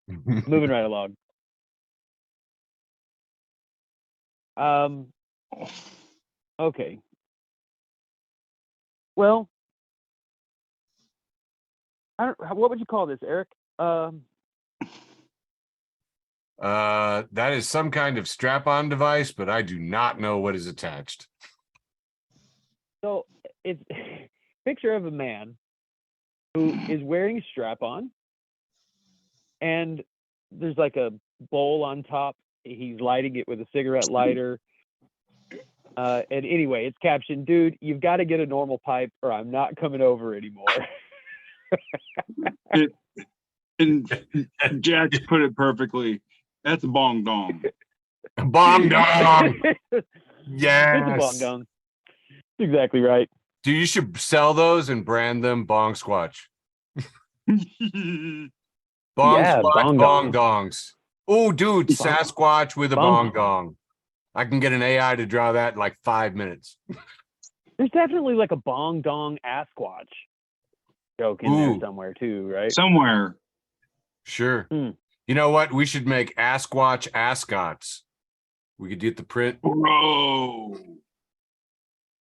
Moving right along. Okay. Well, what would you call this, Eric? That is some kind of strap-on device, but I do not know what is attached. So it's a picture of a man who is wearing a strap-on, and there's like a bowl on top. He's lighting it with a cigarette lighter. And anyway, it's captioned, "Dude, you've got to get a normal pipe or I'm not coming over anymore." And Jack's put it perfectly. That's a bong dong. Bong dong. Yes. It's a bong dong. Exactly right. Dude, you should sell those and brand them Bong Squatch. Bong Squatch, bong dongs. Oh, dude, Sasquatch with a bong dong. I can get an AI to draw that in like 5 minutes. There's definitely like a bong dong Asquatch joke in there somewhere too, right? Somewhere. Sure. You know what? We should make Asquatch ascots. We could get the print. Bro.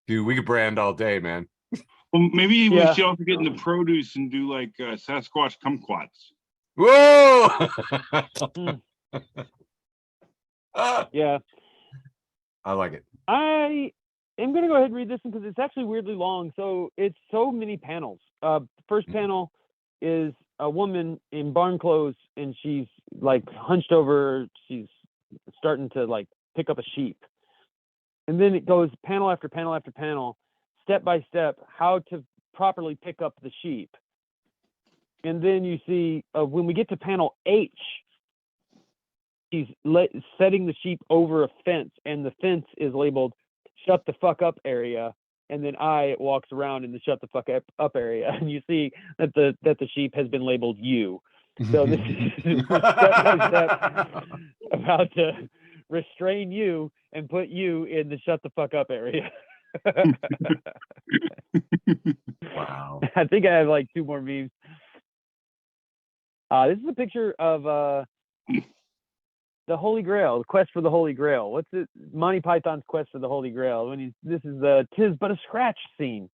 Dude, we could brand all day, man. Well, maybe we should also get into produce and do like Sasquatch kumquats. Whoa! Yeah. I like it. I am going to go ahead and read this one because it's actually weirdly long. So it's so many panels. First panel is a woman in barn clothes, and she's like hunched over. She's starting to like pick up a sheep. And then it goes panel after panel after panel, step by step, how to properly pick up the sheep. And then you see when we get to panel H, she's setting the sheep over a fence, and the fence is labeled "shut the fuck up" area. And then it walks around in the "shut the fuck up" area, and you see that the sheep has been labeled "you." So this is step by step about to restrain you and put you in the "shut the fuck up" area. Wow. I think I have like 2 more memes. This is a picture of the Holy Grail, the quest for the Holy Grail. What's it? Monty Python's quest for the Holy Grail. This is the "'tis but a scratch" scene.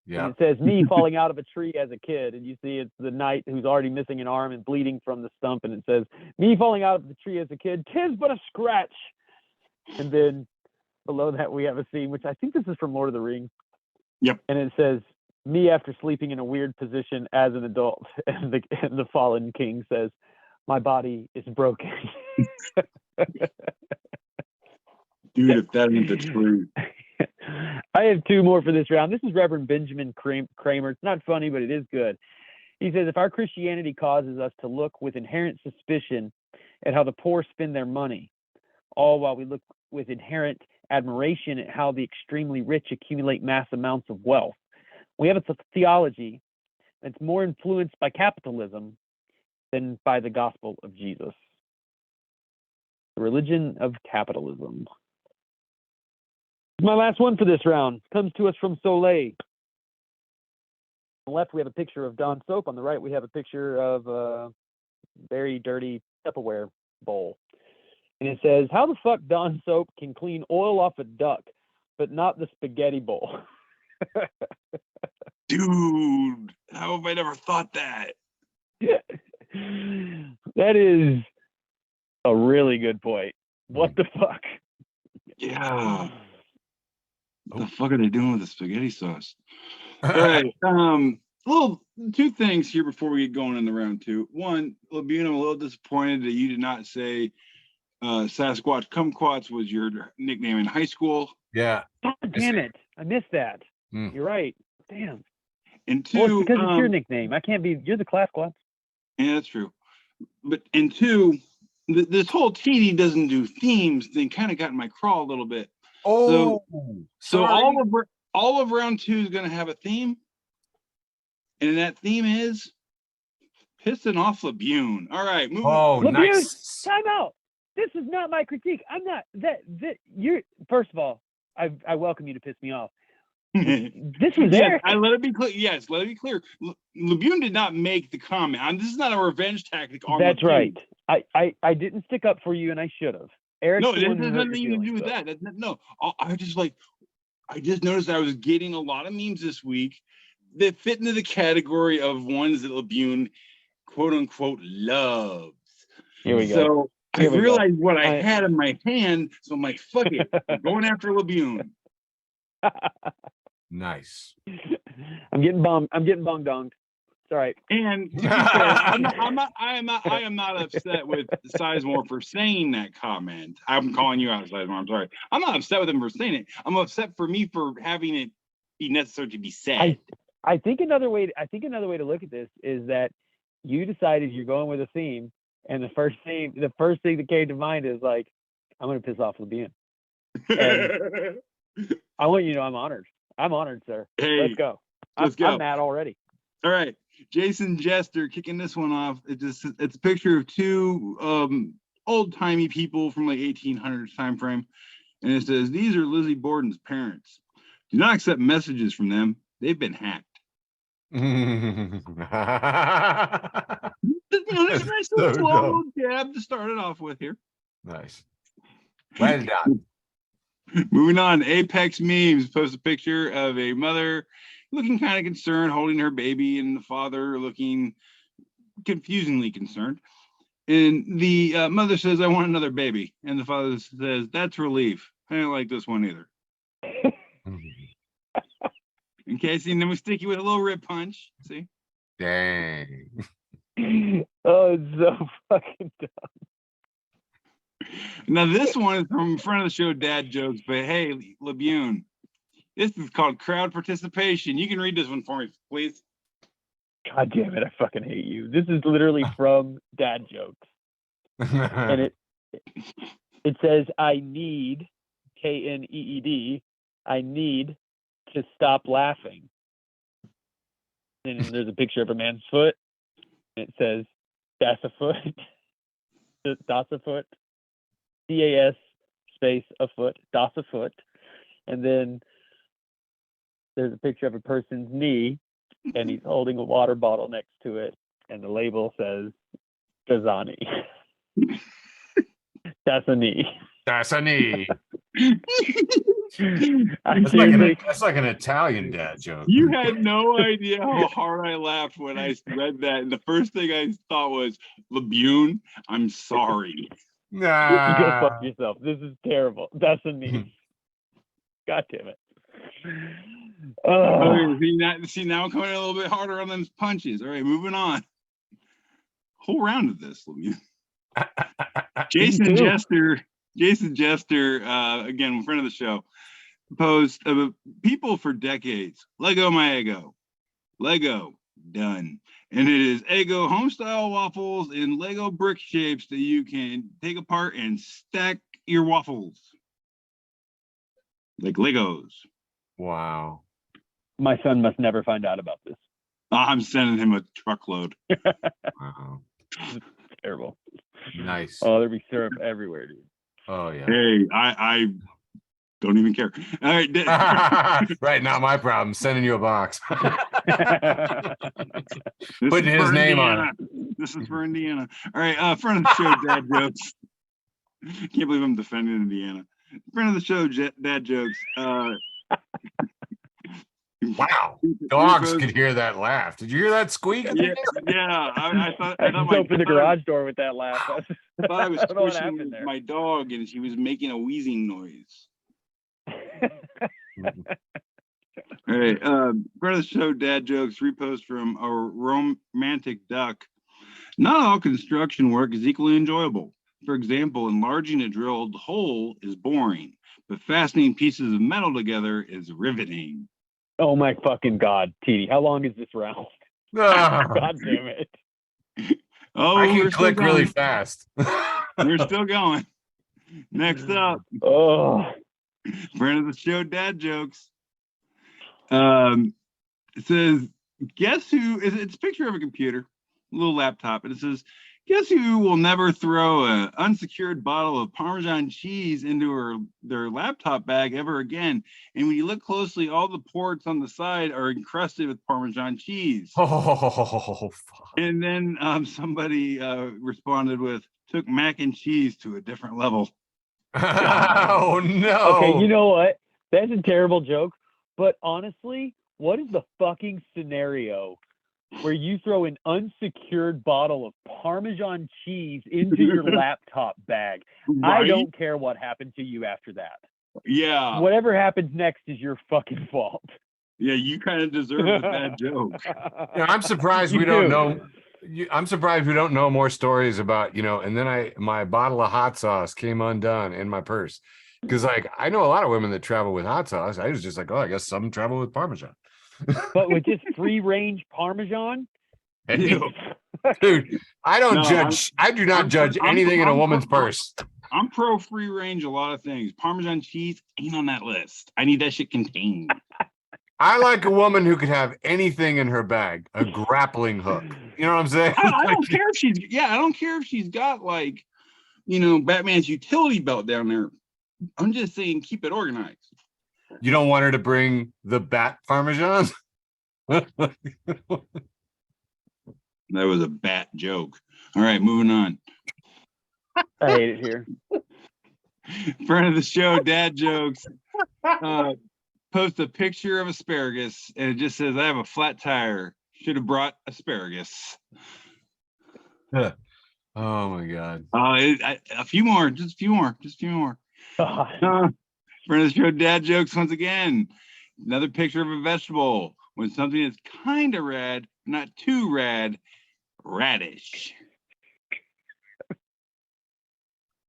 Yeah. And it says me falling out of a tree as a kid, and you see it's the knight who's already missing an arm and bleeding from the stump, and it says me falling out of the tree as a kid, "'tis but a scratch." And then below that we have a scene, which I think this is from Lord of the Rings. Yep. And it says me after sleeping in a weird position as an adult, and the fallen king says, "My body is broken." Dude, if that ain't the truth. I have 2 more for this round. This is Reverend Benjamin Kramer. It's not funny, but it is good. He says, if our Christianity causes us to look with inherent suspicion at how the poor spend their money, all while we look with inherent admiration at how the extremely rich accumulate mass amounts of wealth, we have a theology that's more influenced by capitalism than by the gospel of Jesus. The religion of capitalism. My last one for this round comes to us from Soleil. On the left, we have a picture of Dawn soap. On the right, we have a picture of a very dirty Tupperware bowl. And it says, how the fuck Dawn soap can clean oil off a duck, but not the spaghetti bowl? Dude, how have I never thought that? That is a really good point. What the fuck? Yeah. What the fuck are they doing with the spaghetti sauce? All right. Little 2 things here before we get going in the round 2. One, Labune, I'm a little disappointed that you did not say Sasquatch Kumquats was your nickname in high school. Yeah. God damn it. I missed that. You're right. Damn. And 2, well, it's because it's your nickname. I can't be, you're the class squad. Yeah, that's true. But and 2, this whole TD doesn't do themes thing kind of got in my craw a little bit. Oh, so all of round 2 is going to have a theme, and that theme is pissing off Labune. All right, move on. Labune, nice. Time out. This is not my critique. I'm not that you're. First of all, I welcome you to piss me off. This was yes, let it be clear. Yes, let it be clear. Labune did not make the comment. This is not a revenge tactic on That's Labune. right. I didn't stick up for you, and I should have. Eric, no, it has nothing to do with that. No, I just noticed I was getting a lot of memes this week that fit into the category of ones that Labune, quote unquote, loves. Here we go. So I realized what I had in my hand, so I'm like, fuck it, I'm going after Labune. Nice. I'm getting bong donged. all right. And to be fair, I am not upset with Sizemore for saying that comment. I'm calling you out, Sizemore. I'm sorry. I'm not upset with him for saying it. I'm upset for me for having it be necessary to be said. I think another way to look at this is that you decided you're going with a theme, and the first thing that came to mind is like, I'm gonna piss off LeBian. And I want you to know I'm honored. I'm honored, sir. Hey, let's go. Let's go. I'm mad already. All right, Jason Jester kicking this one off. It's a picture of two old timey people from like 1800s time frame, and it says these are Lizzie Borden's parents. Do not accept messages from them. They've been hacked. That's It's a nice little slow jab to start it off with here. Nice. Well done. Moving on, Apex Memes posts a picture of a mother looking kind of concerned, holding her baby, and the father looking confusingly concerned. And the mother says, "I want another baby." And the father says, "That's relief. I don't like this one either." In case you know, sticky with a little rib punch. See? Dang. Oh, it's so fucking dumb. Now this one is from friend of the show, Dad Jokes. But hey, LeBune, this is called crowd participation. You can read this one for me, please. God damn it! I fucking hate you. This is literally from Dad Jokes, and it says, "I need KNEED. I need to stop laughing." And there's a picture of a man's foot. And it says, "That's a foot. That's a foot. CAS space a foot. That's a foot." And then there's a picture of a person's knee, and he's holding a water bottle next to it, and the label says Kazani. That's a knee. That's a knee. That's That's like an Italian dad joke. You had no idea how hard I laughed when I read that. And the first thing I thought was, LeBune, I'm sorry. Nah. Go fuck yourself. This is terrible. That's a knee. God damn it. See, now I'm coming in a little bit harder on them punches. All right, moving on. Whole round of this, LeBune. Jason Jester, again, friend of the show, posed people for decades. Lego my ego. Lego done. And it is Eggo home-style waffles in Lego brick shapes that you can take apart and stack your waffles. Like Legos. Wow. My son must never find out about this. I'm sending him a truckload. Wow. Terrible. Nice. Oh, there'd be syrup everywhere, dude. Oh yeah. Hey, I don't even care. All right. Right, not my problem. Sending you a box. This Putting is his for name Indiana. on it. This is for Indiana. All right, friend of the show, Dad Jokes. Can't believe I'm defending Indiana. Friend of the show, Dad Jokes. Wow. Dogs could hear that laugh. Did you hear that squeak? Yeah. I thought I just opened the garage door with that laugh. I thought I was don't know what pushing happened there. my dog, and she was making a wheezing noise. All right, friend of the show, Dad Jokes, repost from a romantic duck. Not all construction work is equally enjoyable. For example, enlarging a drilled hole is boring, but fastening pieces of metal together is riveting. Oh my fucking God, TD. How long is this round? God damn it. Oh, I can click really fast. We're still going. Next up, friend of the show, Dad Jokes. It says, guess who, it's a picture of a computer, a little laptop, and it says, guess who will never throw an unsecured bottle of Parmesan cheese into their laptop bag ever again? And when you look closely, all the ports on the side are encrusted with Parmesan cheese. Oh, fuck. And then somebody responded with, took mac and cheese to a different level. Oh, no. Okay, you know what? That's a terrible joke. But honestly, what is the fucking scenario where you throw an unsecured bottle of Parmesan cheese into your laptop bag? Right? I don't care what happened to you after that. Yeah. Whatever happens next is your fucking fault. Yeah, you kind of deserve a bad joke. Yeah, I'm surprised You we don't do. know. I'm surprised we don't know more stories about, and then my bottle of hot sauce came undone in my purse. Because like I know a lot of women that travel with hot sauce. I was just like, oh, I guess some travel with Parmesan. But with just free range Parmesan, Hey, dude, I don't No, judge. I do not judge anything in a woman's purse. I'm pro free range a lot of things. Parmesan cheese ain't on that list. I need that shit contained. I like a woman who could have anything in her bag, a grappling hook. You know what I'm saying? I don't care if I don't care if she's got like, Batman's utility belt down there. I'm just saying, keep it organized. You don't want her to bring the bat Parmesan? That was a bat joke. All right, moving on. I hate it here. Friend of the show, Dad Jokes. Post a picture of asparagus and it just says, I have a flat tire. Should have brought asparagus. Oh my God. A few more, just a few more. Friend of the show, Dad Jokes once again. Another picture of a vegetable. When something is kind of red, not too red, radish.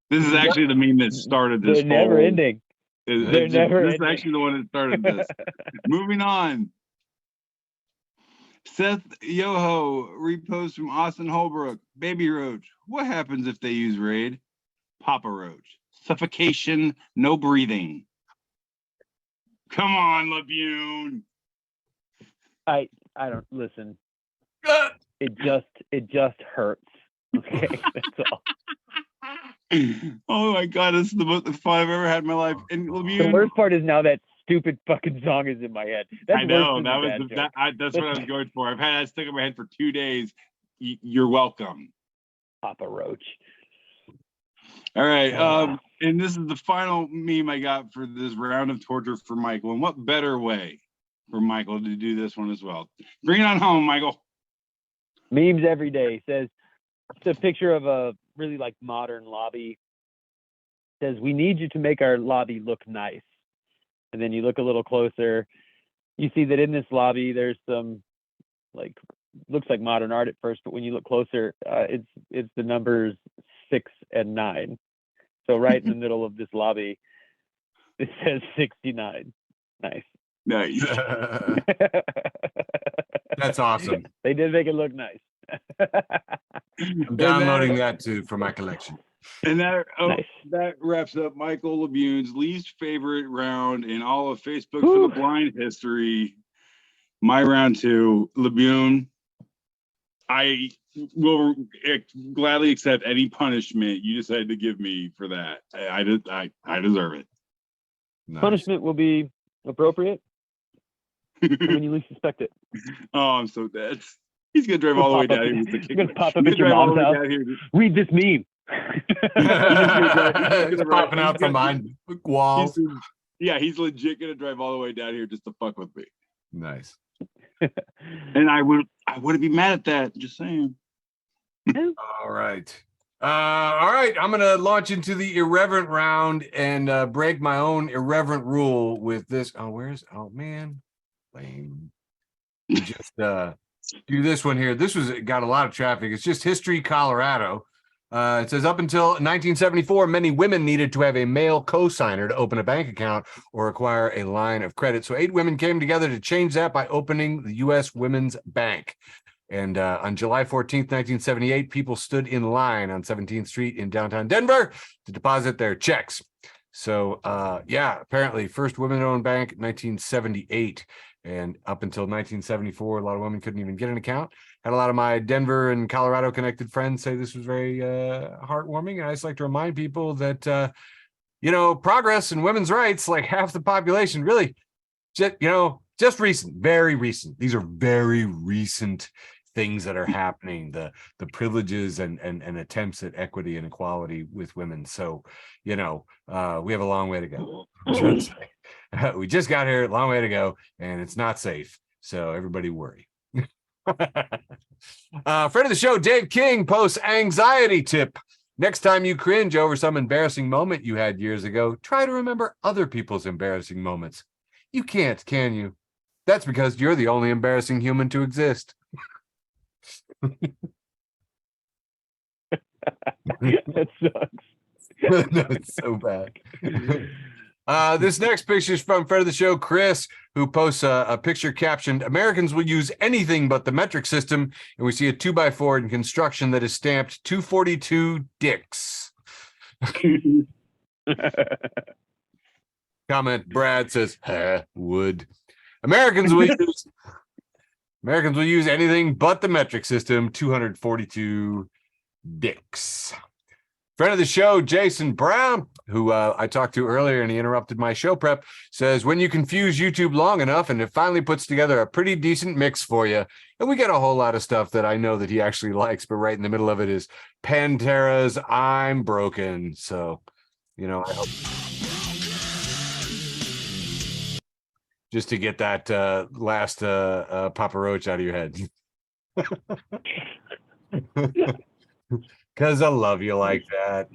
This is actually the meme that started this. They're never ending. This is actually the one that started this. Moving on. Seth Yoho repost from Austin Holbrook. Baby Roach. What happens if they use Raid? Papa Roach. Suffocation, no breathing. Come on, Labune. I don't listen. It just hurts. Okay, that's all. Oh my God, this is the most fun I've ever had in my life. And Labune, The worst part is now that stupid fucking song is in my head. That's I know worse than the bad joke. that's what I was going for. I've had that stuck in my head for 2 days. You're welcome. Papa Roach. All right. And this is the final meme I got for this round of torture for Michael. And what better way for Michael to do this one as well? Bring it on home, Michael. Memes every day. Says it's a picture of a really like modern lobby. Says we need you to make our lobby look nice. And then you look a little closer, you see that in this lobby there's some like looks like modern art at first, but when you look closer, it's the numbers 6 and 9. So right in the middle of this lobby, it says 69. Nice. Nice. That's awesome. They did make it look nice. I'm downloading that too for my collection. And that Nice. that wraps up Michael Labune's least favorite round in all of Facebook for the Blind history. My round 2, Labune. I will gladly accept any punishment you decide to give me for that. I deserve it. Nice. Punishment will be appropriate when you least suspect it. Oh, I'm so dead. He's gonna drive all the way down here. You're gonna pop up at your mom's house. Read this meme. It's popping out from behind walls. He's legit gonna drive all the way down here just to fuck with me. Nice. And I wouldn't be mad at that. Just saying. All right. All right. I'm gonna launch into the irreverent round and break my own irreverent rule with this. Oh man, lame. Just do this one here. This got a lot of traffic. It's just History Colorado. It says up until 1974, many women needed to have a male co-signer to open a bank account or acquire a line of credit. So 8 women came together to change that by opening the U.S. Women's Bank. And on July 14th, 1978, people stood in line on 17th Street in downtown Denver to deposit their checks. So, apparently first women-owned bank, 1978. And up until 1974, a lot of women couldn't even get an account. Had a lot of my Denver and Colorado connected friends say this was very heartwarming. And I just like to remind people that, progress and women's rights, like half the population, really, just recent, very recent. These are very recent things that are happening, the privileges and attempts at equity and equality with women. So, we have a long way to go. We just got here, a long way to go, and it's not safe. So everybody worry. Friend of the show, Dave King posts anxiety tip. Next time you cringe over some embarrassing moment you had years ago, try to remember other people's embarrassing moments. You can't, can you? That's because you're the only embarrassing human to exist. That sucks. No, it's so bad. This next picture is from friend of the show, Chris, who posts a picture captioned, Americans will use anything but the metric system. And we see a 2x4 in construction that is stamped 242 dicks. Comment, Brad says, wood. Americans will use anything but the metric system, 242 dicks. Friend of the show, Jason Brown, who I talked to earlier and he interrupted my show prep, says, when you confuse YouTube long enough and it finally puts together a pretty decent mix for you, and we get a whole lot of stuff that I know that he actually likes, but right in the middle of it is Pantera's I'm Broken. So, I hope just to get that last Papa Roach out of your head. Because I love you like that.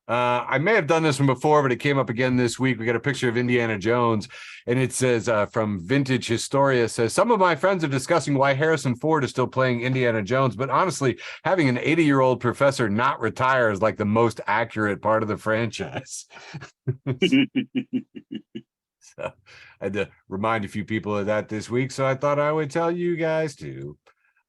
I may have done this one before, but it came up again this week. We got a picture of Indiana Jones, and it says from Vintage Historia, says, some of my friends are discussing why Harrison Ford is still playing Indiana Jones, but honestly, having an 80-year-old professor not retire is like the most accurate part of the franchise. So I had to remind a few people of that this week, so I thought I would tell you guys too.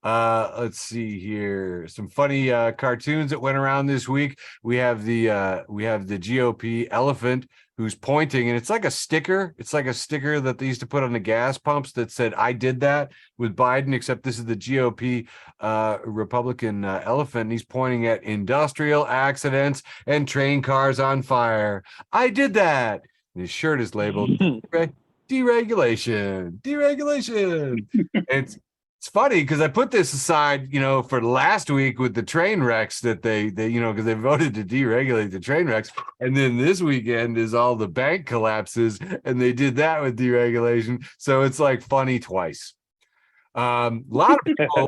Let's see here. Some funny cartoons that went around this week. We have the GOP elephant who's pointing, and it's like a sticker. It's like a sticker that they used to put on the gas pumps that said, I did that with Biden, except this is the GOP Republican elephant, and he's pointing at industrial accidents and train cars on fire. I did that. And his shirt is labeled deregulation. It's funny because I put this aside, for last week with the train wrecks that they because they voted to deregulate the train wrecks. And then this weekend is all the bank collapses, and they did that with deregulation. So it's like funny twice. A lot of people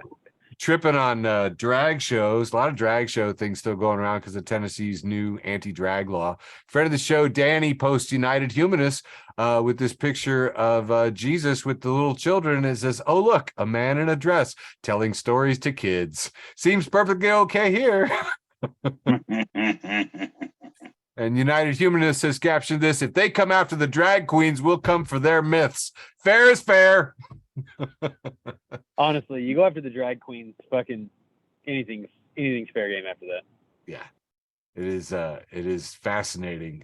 tripping on drag shows, a lot of drag show things still going around because of Tennessee's new anti-drag law. Friend of the show, Danny, posts United Humanists with this picture of Jesus with the little children. And it says, oh, look, a man in a dress telling stories to kids. Seems perfectly okay here. And United Humanists has captioned this, if they come after the drag queens, we'll come for their myths. Fair is fair. Honestly, you go after the drag queens, fucking anything's fair game after that. Yeah, it is fascinating.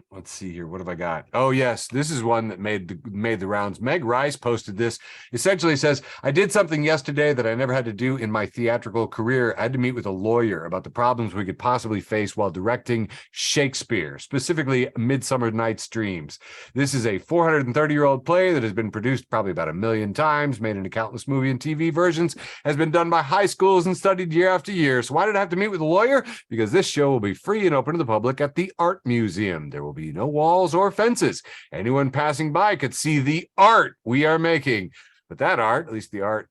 Let's see here. What have I got? Oh, yes. This is one that made the rounds. Meg Rice posted this. Essentially says, I did something yesterday that I never had to do in my theatrical career. I had to meet with a lawyer about the problems we could possibly face while directing Shakespeare, specifically Midsummer Night's Dreams. This is a 430-year-old play that has been produced probably about 1 million times, made into countless movie and TV versions, has been done by high schools and studied year after year. So why did I have to meet with a lawyer? Because this show will be free and open to the public at the Art Museum. There will be no walls or fences. Anyone passing by could see the art we are making. But that art, at least the art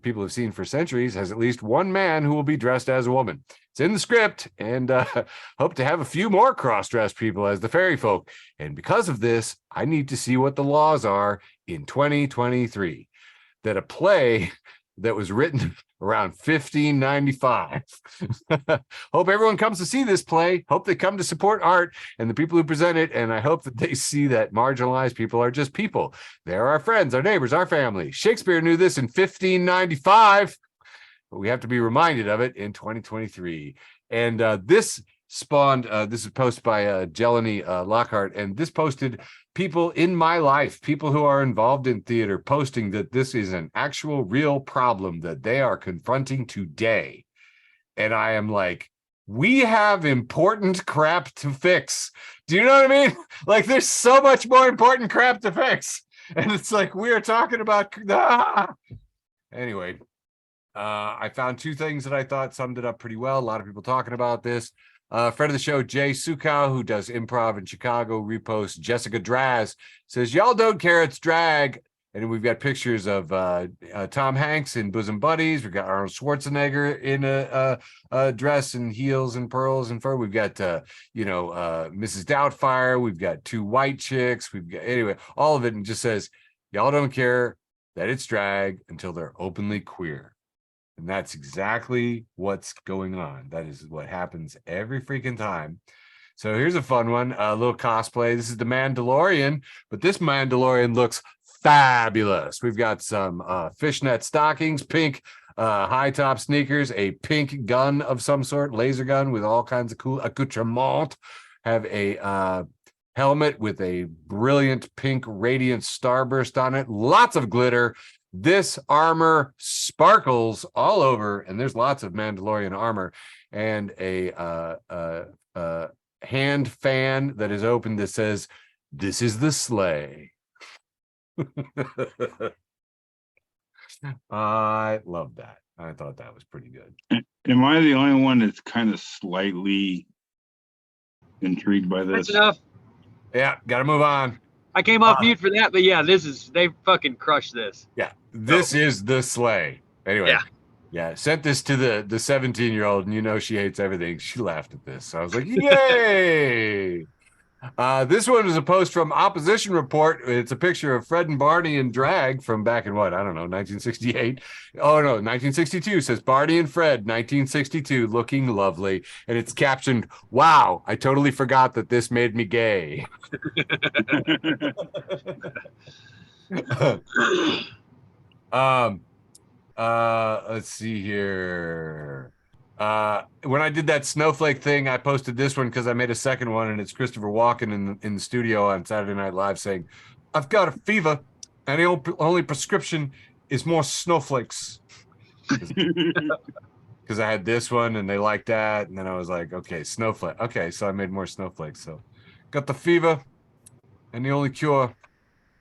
people have seen for centuries, has at least one man who will be dressed as a woman. It's in the script, and hope to have a few more cross-dressed people as the fairy folk. And because of this, I need to see what the laws are in 2023. That a play that was written around 1595. Hope everyone comes to see this play. Hope they come to support art and the people who present it. And I hope that they see that marginalized people are just people. They're our friends, our neighbors, our family. Shakespeare knew this in 1595, but we have to be reminded of it in 2023. And this spawned, this is posted by Jelani Lockhart, and this posted people in my life, people who are involved in theater, posting that this is an actual real problem that they are confronting today. And I am like, we have important crap to fix. Do you know what I mean? Like, there's so much more important crap to fix. And it's like, we are talking about, Anyway, I found two things that I thought summed it up pretty well. A lot of people talking about this. Friend of the show, Jay Sukow, who does improv in Chicago, reposts Jessica Draz, says, y'all don't care, it's drag. And we've got pictures of Tom Hanks in Bosom Buddies. We've got Arnold Schwarzenegger in a dress and heels and pearls and fur. We've got, Mrs. Doubtfire. We've got 2 white chicks. We've got, anyway, all of it. And just says, y'all don't care that it's drag until they're openly queer. And that's exactly what's going on. That is what happens every freaking time. So here's a fun one, a little cosplay. This is the Mandalorian, but this Mandalorian looks fabulous. We've got some fishnet stockings, pink high top sneakers, a pink gun of some sort, laser gun with all kinds of cool accoutrement. Have a helmet with a brilliant pink radiant starburst on it. Lots of glitter. This armor sparkles all over, and there's lots of Mandalorian armor, and a hand fan that is open that says, "This is the sleigh." I love that. I thought that was pretty good. Am I the only one that's kind of slightly intrigued by this? That's enough. Yeah, gotta move on. I came off mute for that, but yeah, they fucking crushed this. Yeah, this is the sleigh. Anyway, yeah, sent this to the 17-year-old, and she hates everything. She laughed at this. So I was like, yay! This one is a post from Opposition Report. It's a picture of Fred and Barney in drag from back in 1968. Oh no, 1962. It says Barney and Fred, 1962, looking lovely. And it's captioned, "Wow, I totally forgot that this made me gay." Let's see here. When I did that snowflake thing, I posted this one because I made a second one, and it's Christopher Walken in the studio on Saturday Night Live saying, "I've got a fever, and the only prescription is more snowflakes." Because I had this one, and they liked that, and then I was like, okay, snowflake. Okay, so I made more snowflakes. So, got the fever, and the only cure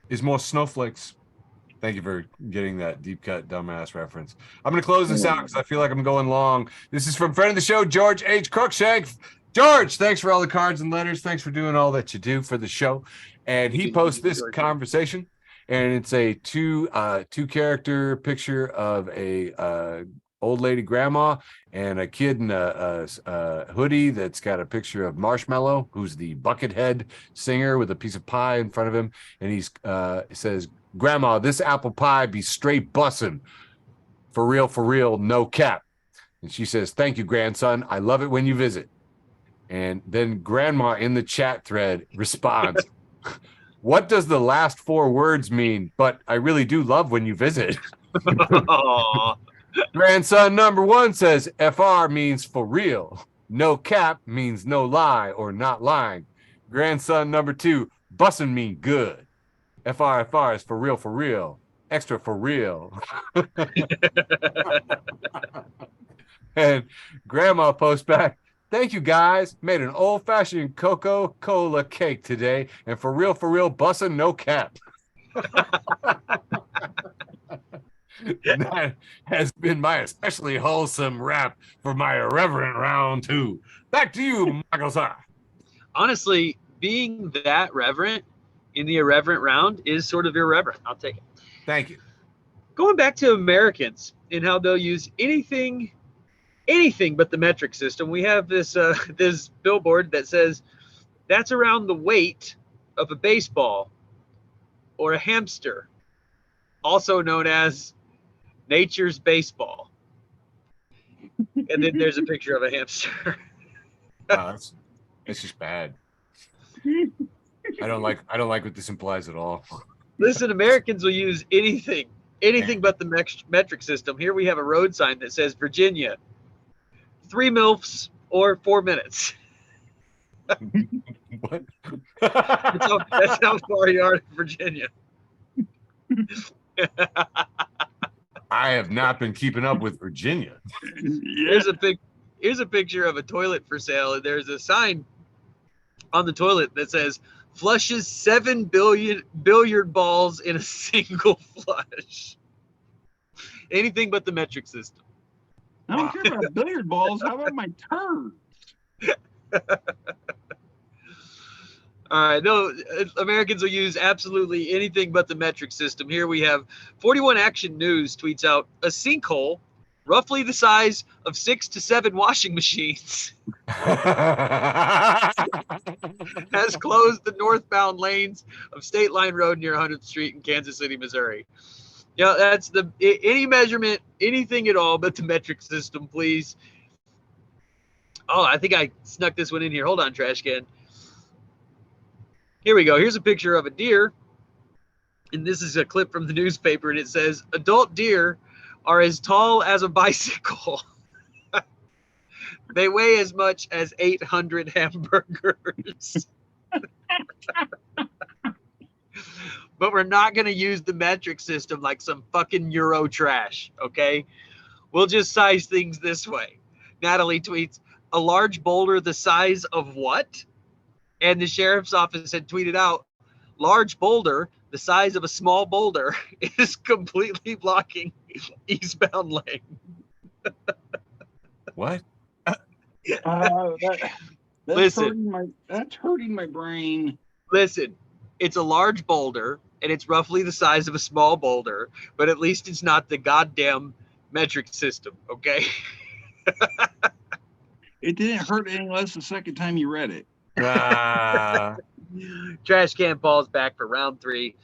is more snowflakes. Thank you for getting that deep cut dumbass reference. I'm going to close this out because I feel like I'm going long. This is from friend of the show, George H. Crookshank. George, thanks for all the cards and letters. Thanks for doing all that you do for the show. And he posts this conversation, and it's a two character picture of a old lady grandma and a kid in a hoodie that's got a picture of Marshmallow, who's the Buckethead singer with a piece of pie in front of him. And he says, "Grandma, this apple pie be straight bussin'. For real, no cap." And she says, "Thank you, grandson. I love it when you visit." And then grandma in the chat thread responds, "What does the last 4 words mean? But I really do love when you visit." Grandson number 1 says, "FR means for real. No cap means no lie or not lying." Grandson number 2, bussin' mean good. FR is for real, extra for real. And grandma posts back, "Thank you guys. Made an old-fashioned Coca-Cola cake today, and for real, bussin' no cap." That has been my especially wholesome rap for my irreverent round 2. Back to you, Michael Sir. Honestly, being that reverent in the irreverent round is sort of irreverent. I'll take it. Thank you. Going back to Americans and how they'll use anything but the metric system. We have this this billboard that says that's around the weight of a baseball or a hamster, also known as nature's baseball. And then there's a picture of a hamster. Wow, that's just bad. I don't like what this implies at all. Listen, Americans will use anything but the metric system. Here we have a road sign that says Virginia, 3 MILFs or 4 minutes. What? That's how far you are in Virginia. I have not been keeping up with Virginia. Here's a picture of a toilet for sale, and there's a sign on the toilet that says flushes 7 billion billiard balls in a single flush. Anything but the metric system. I don't care about billiard balls. How about my turd? All right, no, Americans will use absolutely anything but the metric system. Here we have 41 Action News tweets out a sinkhole roughly the size of 6 to 7 washing machines has closed the northbound lanes of State Line Road near 100th Street in Kansas City, Missouri. Yeah, that's any measurement, anything at all but the metric system, please. Oh, I think I snuck this one in here. Hold on, trash can. Here we go. Here's a picture of a deer. And this is a clip from the newspaper, and it says, adult deer are as tall as a bicycle. They weigh as much as 800 hamburgers. But we're not going to use the metric system like some fucking Euro trash, okay? We'll just size things this way. Natalie tweets, a large boulder the size of what? And the sheriff's office had tweeted out, large boulder the size of a small boulder is completely blocking eastbound lane. What? That's hurting my brain. Listen, it's a large boulder, and it's roughly the size of a small boulder, but at least it's not the goddamn metric system, okay? It didn't hurt any less the second time you read it. Trash Can Paul's back for round 3.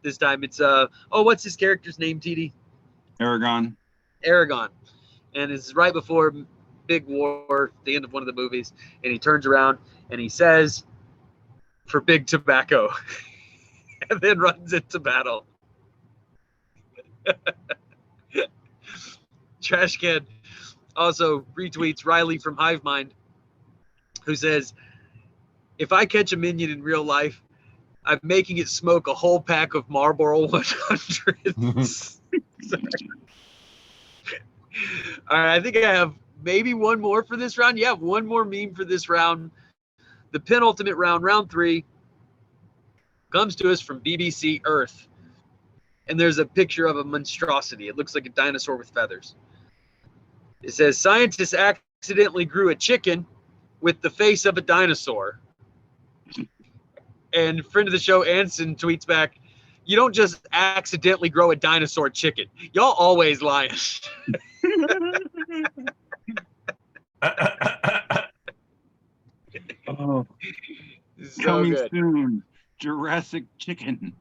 This time it's what's his character's name, TD? Aragon. And it's right before Big War, the end of one of the movies, and he turns around and he says, for big tobacco, and then runs into battle. Trash Can also retweets Riley from Hive Mind, who says, if I catch a minion in real life, I'm making it smoke a whole pack of Marlboro 100s. All right, I think I have maybe one more for this round. Yeah, one more meme for this round. The penultimate round, round 3, comes to us from BBC Earth. And there's a picture of a monstrosity. It looks like a dinosaur with feathers. It says, scientists accidentally grew a chicken with the face of a dinosaur. And friend of the show, Anson, tweets back, you don't just accidentally grow a dinosaur chicken. Y'all always lying. Oh, So coming good. soon, Jurassic Chicken.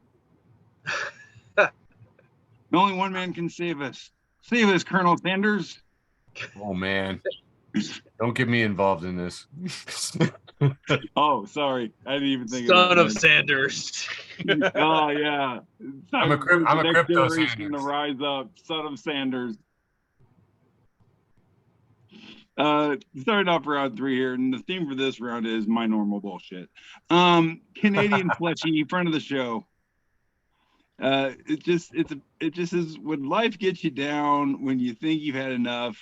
Only one man can save us. Save us, Colonel Sanders. Oh man, don't get me involved in this. Oh, sorry, I didn't even think. Son of of that. Sanders. Oh yeah, I'm a The next crypto generation Sanders. to rise up, son of Sanders. Starting off round 3 here, and the theme for this round is my normal bullshit. Canadian Fletchy, friend of the show. It just is when life gets you down, when you think you've had enough,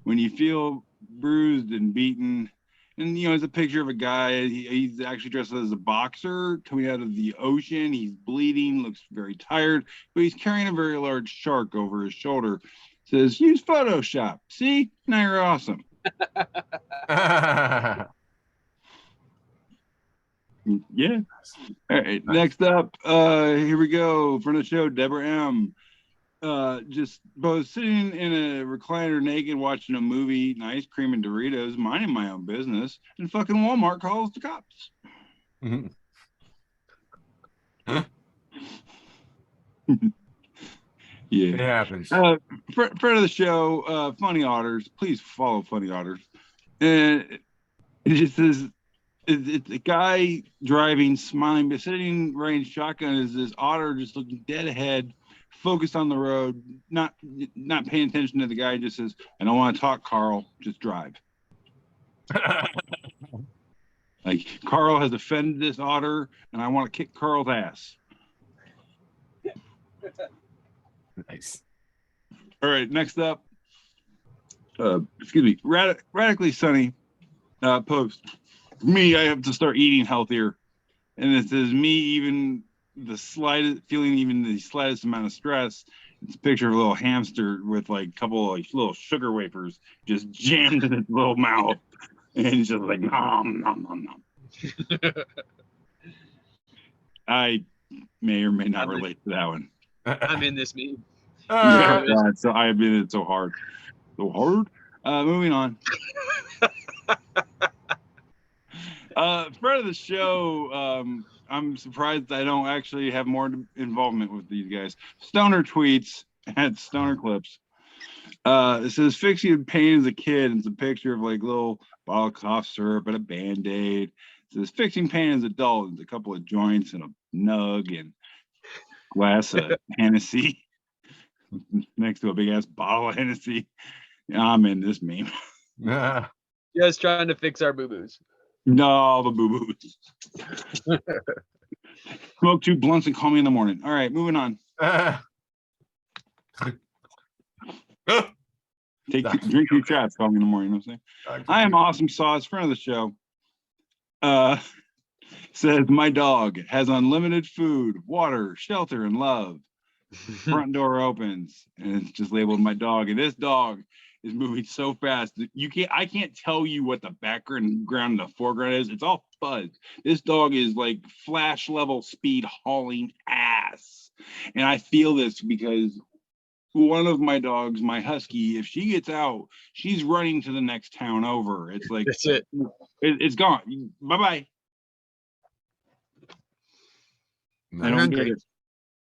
when you feel bruised and beaten. And it's a picture of a guy. He's actually dressed as a boxer coming out of the ocean. He's bleeding, looks very tired, but he's carrying a very large shark over his shoulder. Says, use Photoshop. See, now you're awesome. Yeah. All right. Next up, here we go. From the show, Deborah M. Just both sitting in a recliner naked watching a movie, eating ice cream and Doritos, minding my own business, and fucking Walmart calls the cops. Yeah. It happens. Friend of the show, Funny Otters. Please follow Funny Otters. And it just says, it's a guy driving, smiling, but sitting riding shotgun is this otter just looking dead ahead, focused on the road, not paying attention to the guy. Just says, I don't want to talk, Carl. Just drive. Like, Carl has offended this otter, and I want to kick Carl's ass. Nice. All right, next up. Excuse me. Radically Sunny post. Me, I have to start eating healthier. And it says, me, even the slightest amount of stress. It's a picture of a little hamster with like a couple of little sugar wafers just jammed in its little mouth. And it's just like, nom, nom, nom, nom. I may or may not relate to that one. I'm in this meme. Yeah, God, so I admit it so hard. So hard. Moving on. Friend of the show, I'm surprised I don't actually have more involvement with these guys. Stoner tweets at Stoner Clips. It says fixing pain as a kid. And it's a picture of like little bottle of cough syrup and a Band-Aid. It says fixing pain as an adult. It's a couple of joints and a nug and glass of Hennessy next to a big ass bottle of Hennessy. I'm in this meme. Just trying to fix our boo-boos. No, the boo-boos. Smoke 2 blunts and call me in the morning. All right, moving on. Drink 2 shots, call me in the morning. You know what I'm saying? I am awesome sauce, friend of the show. Says my dog has unlimited food, water, shelter, and love. Front door opens and it's just labeled my dog. And this dog is moving so fast that I can't tell you what the background and the foreground is. It's all fuzz. This dog is like flash level speed hauling ass. And I feel this because one of my dogs, my husky, if she gets out, she's running to the next town over. It's like That's it. It's gone. Bye-bye. I don't get it.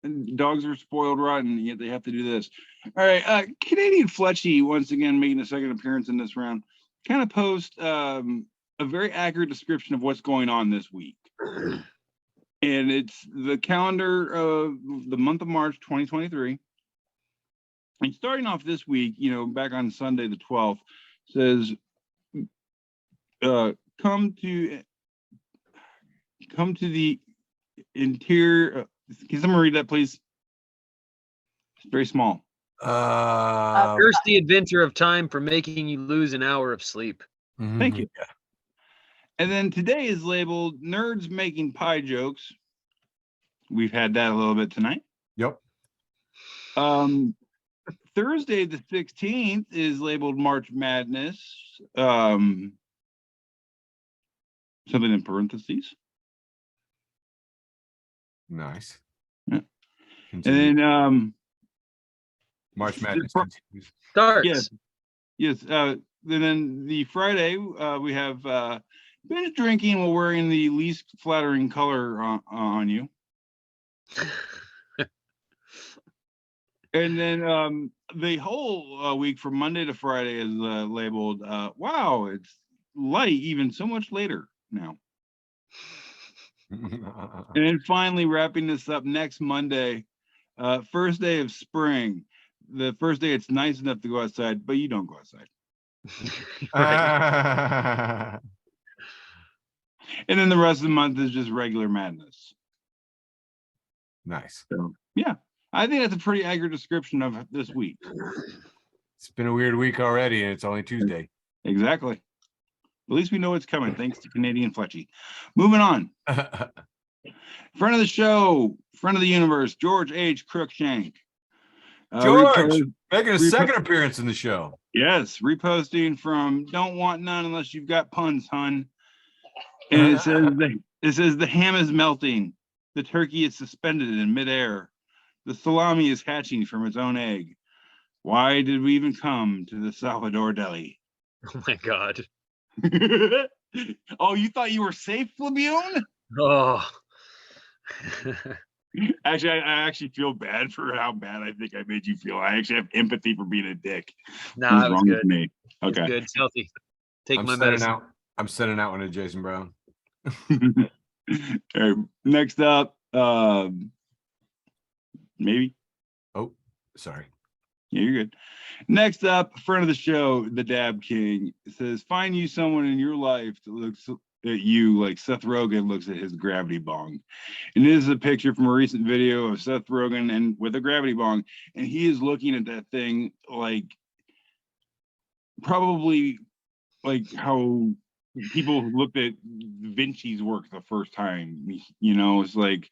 And dogs are spoiled rotten, yet they have to do this. All right, Canadian Fletchy once again making a second appearance in this round. Kind of post a very accurate description of what's going on this week, and it's the calendar of the month of March 2023. And starting off this week, back on Sunday the 12th, says, "Come to the interior." Can someone read that, please? It's very small. Curse the adventure of time for making you lose an hour of sleep. Thank you. And then today is labeled nerds making pie jokes. We've had that a little bit tonight. Yep. Thursday the 16th is labeled March Madness. Something in parentheses. Nice. Yeah. Continue. And then March Madness continues. Starts. Yes. And then the Friday we have binge drinking while wearing the least flattering color on you. And then the whole week from Monday to Friday is labeled wow, it's light even so much later now. And then finally wrapping this up next Monday, first day of spring. The first day it's nice enough to go outside, but you don't go outside. And then the rest of the month is just regular madness. Nice. So yeah, I think that's a pretty accurate description of this week. It's been a weird week already, and it's only Tuesday. Exactly. At least we know it's coming, thanks to Canadian Fletchy. Moving on. Friend of the show, friend of the universe, George H. Crookshank. George, making a second appearance in the show. Yes, reposting from "Don't want none unless you've got puns, hun." And it says the ham is melting, the turkey is suspended in midair, the salami is hatching from its own egg. Why did we even come to the Salvador Deli? Oh my God. Oh, you thought you were safe, Flabione? Oh. Actually, I actually feel bad for how bad I think I made you feel. I actually have empathy for being a dick. Nah, What's it was wrong good. with me? Okay. It's good. It's healthy. Take I'm my sending medicine. I'm sending out one to Jason Brown. All right, next up, maybe. Oh, sorry. Yeah, you're good. Next up, friend of the show, the Dab King, says, find you someone in your life that looks at you like Seth Rogen looks at his gravity bong. And this is a picture from a recent video of Seth Rogen and with a gravity bong, and he is looking at that thing like probably like how people looked at Vinci's work the first time. It's like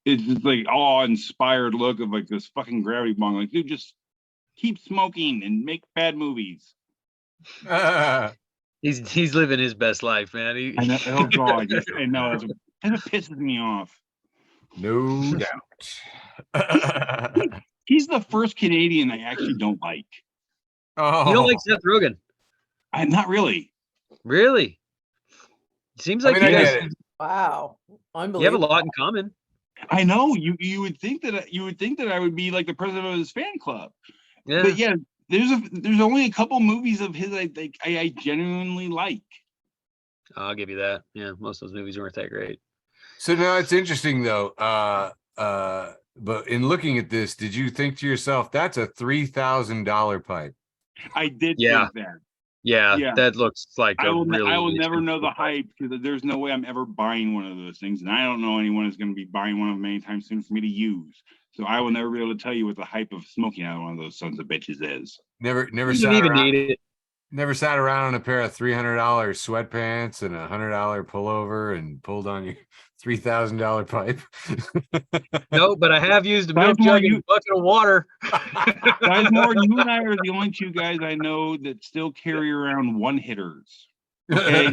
it's just like awe-inspired look of like this fucking gravity bong. Like, dude, just keep smoking and make bad movies. He's living his best life, man. I know, oh God, yes, I know. That's what pisses me off. No doubt. He's the first Canadian I actually don't like. Oh, You don't like Seth Rogen? I'm not really. Really? Seems I like mean, I you get guys it. Wow. you Unbelievable. have a lot in common. I know you would think that I would be like the president of his fan club. Yeah. But yeah, there's only a couple movies of his I genuinely like. I'll give you that. Yeah, most of those movies weren't that great. So now it's interesting though. But in looking at this, did you think to yourself, that's a $3,000 pipe? I did Yeah. think that. Yeah, Yeah. that looks like I will really never know the expensive pipe. hype because there's no way I'm ever buying one of those things, and I don't know anyone is going to be buying one of them anytime soon for me to use. So I will never be able to tell you what the hype of smoking out of one of those sons of bitches is. Never You sat don't even around. need it. Never sat around in a pair of $300 sweatpants and a $100 pullover and pulled on your $3,000 pipe. No, but I have used a Guys, milk more jug and you- a bucket of water. Guys, Moore, you and I are the only two guys I know that still carry around one hitters. Okay.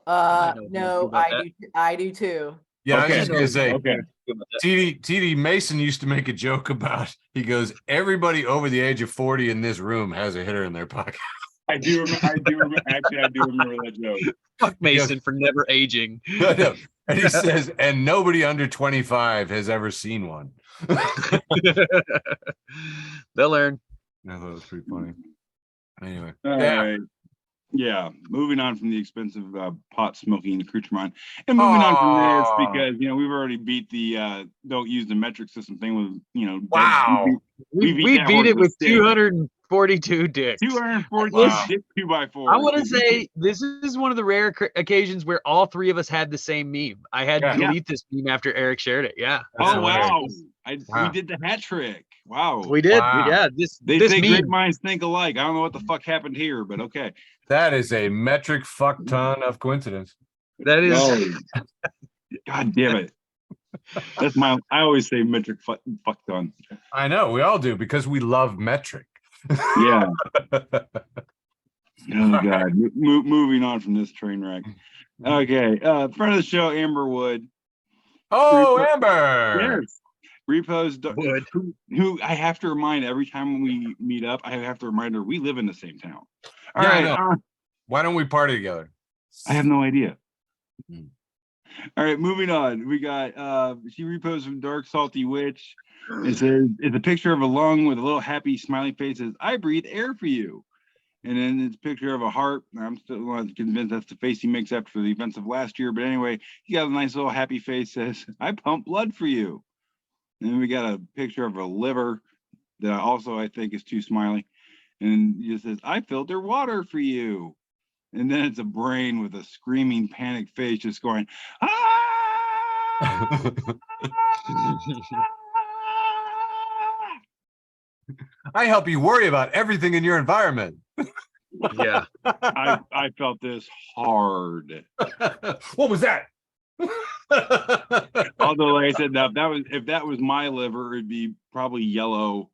I know No, about I do too. Yeah, I Okay. was just gonna say, Okay. TD Mason used to make a joke about. He goes, everybody over the age of 40 in this room has a hitter in their pocket. I do remember. Actually, I do remember that joke. Fuck Mason for never aging. I know. And he says, and nobody under 25 has ever seen one. They'll learn. I thought it was pretty funny. Anyway, All right. Yeah, moving on from the expensive pot smoking accoutrement, and moving on from this because we've already beat the don't use the metric system thing with Wow. We beat that beat horse it with with 242 dicks. 240 Wow. 2x4. I want to say this is one of the rare occasions where all three of us had the same meme. I had to Yeah. delete this meme after Eric shared it. Yeah, Oh hilarious. wow. Wow. We did the hat trick. Wow. we did. Wow. Yeah, They this say meme. great minds think alike. I don't know what the fuck happened here, but okay. That is a metric fuck ton of coincidence. That is. Oh. God damn it. That's my. I always say metric fuck ton. I know we all do because we love metric. Yeah. Oh God. Moving on from this train wreck. Okay. Friend of the show, Amber Wood. Oh, Amber. Yes. Repost Wood. who I have to remind every time we meet up. I have to remind her we live in the same town. All Yeah, I right. know. Why don't we party together? I have no idea. Hmm. All right, moving on. We got she reposted from Dark Salty Witch. It says it's a picture of a lung with a little happy smiley face. Says, I breathe air for you. And then it's a picture of a heart. I'm still not convinced that's the face he makes after the events of last year. But anyway, he got a nice little happy face. Says, I pump blood for you. And then we got a picture of a liver that I think is too smiley. And he just says, I filter water for you. And then it's a brain with a screaming panic face just going, ah! I help you worry about everything in your environment. Yeah. I felt this hard. What was that? Although, like I said, if that was my liver, it'd be probably yellow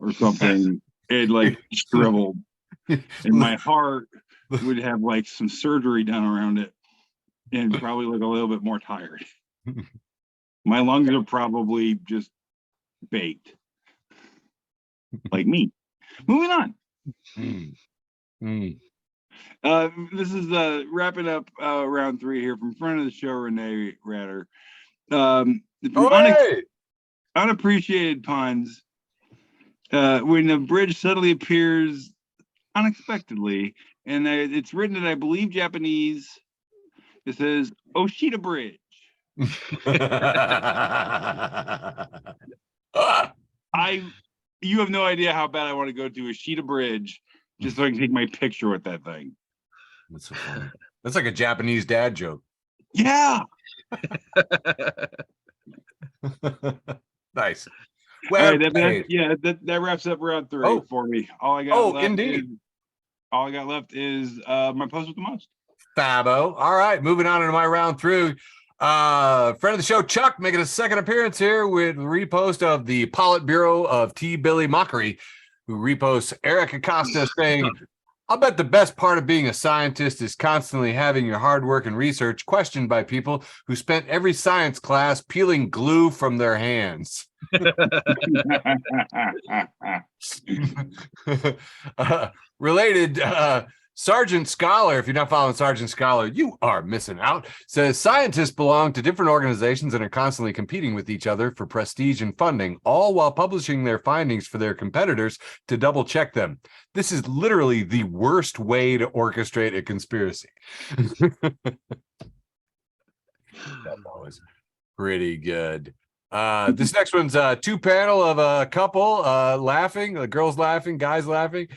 or something. It like shriveled, and my heart would have like some surgery done around it, and probably look a little bit more tired. My lungs are probably just baked, like me. Moving on. Mm. Mm. This is wrapping up round 3 here from friend of the show, Renee Ratter. Oh, hey! Unappreciated puns. When a bridge suddenly appears unexpectedly, and it's written in, I believe, Japanese. It says Oshita Bridge. You have no idea how bad I want to go to Oshita Bridge just so I can take my picture with that thing. That's so funny. That's like a Japanese dad joke. Yeah. Nice. All Well, right, that wraps up round 3 for me. All I got left is my post with the most. Fabo. All right, moving on into my round through. Friend of the show, Chuck, making a second appearance here with repost of the Politburo of T. Billy Mockery, who reposts Eric Acosta saying, I'll bet the best part of being a scientist is constantly having your hard work and research questioned by people who spent every science class peeling glue from their hands. Related, Sergeant Scholar, if you're not following Sergeant Scholar, you are missing out, says scientists belong to different organizations and are constantly competing with each other for prestige and funding, all while publishing their findings for their competitors to double check them. This is literally the worst way to orchestrate a conspiracy. That was pretty good. This next one's a two panel of a couple laughing, the girls laughing, guys laughing,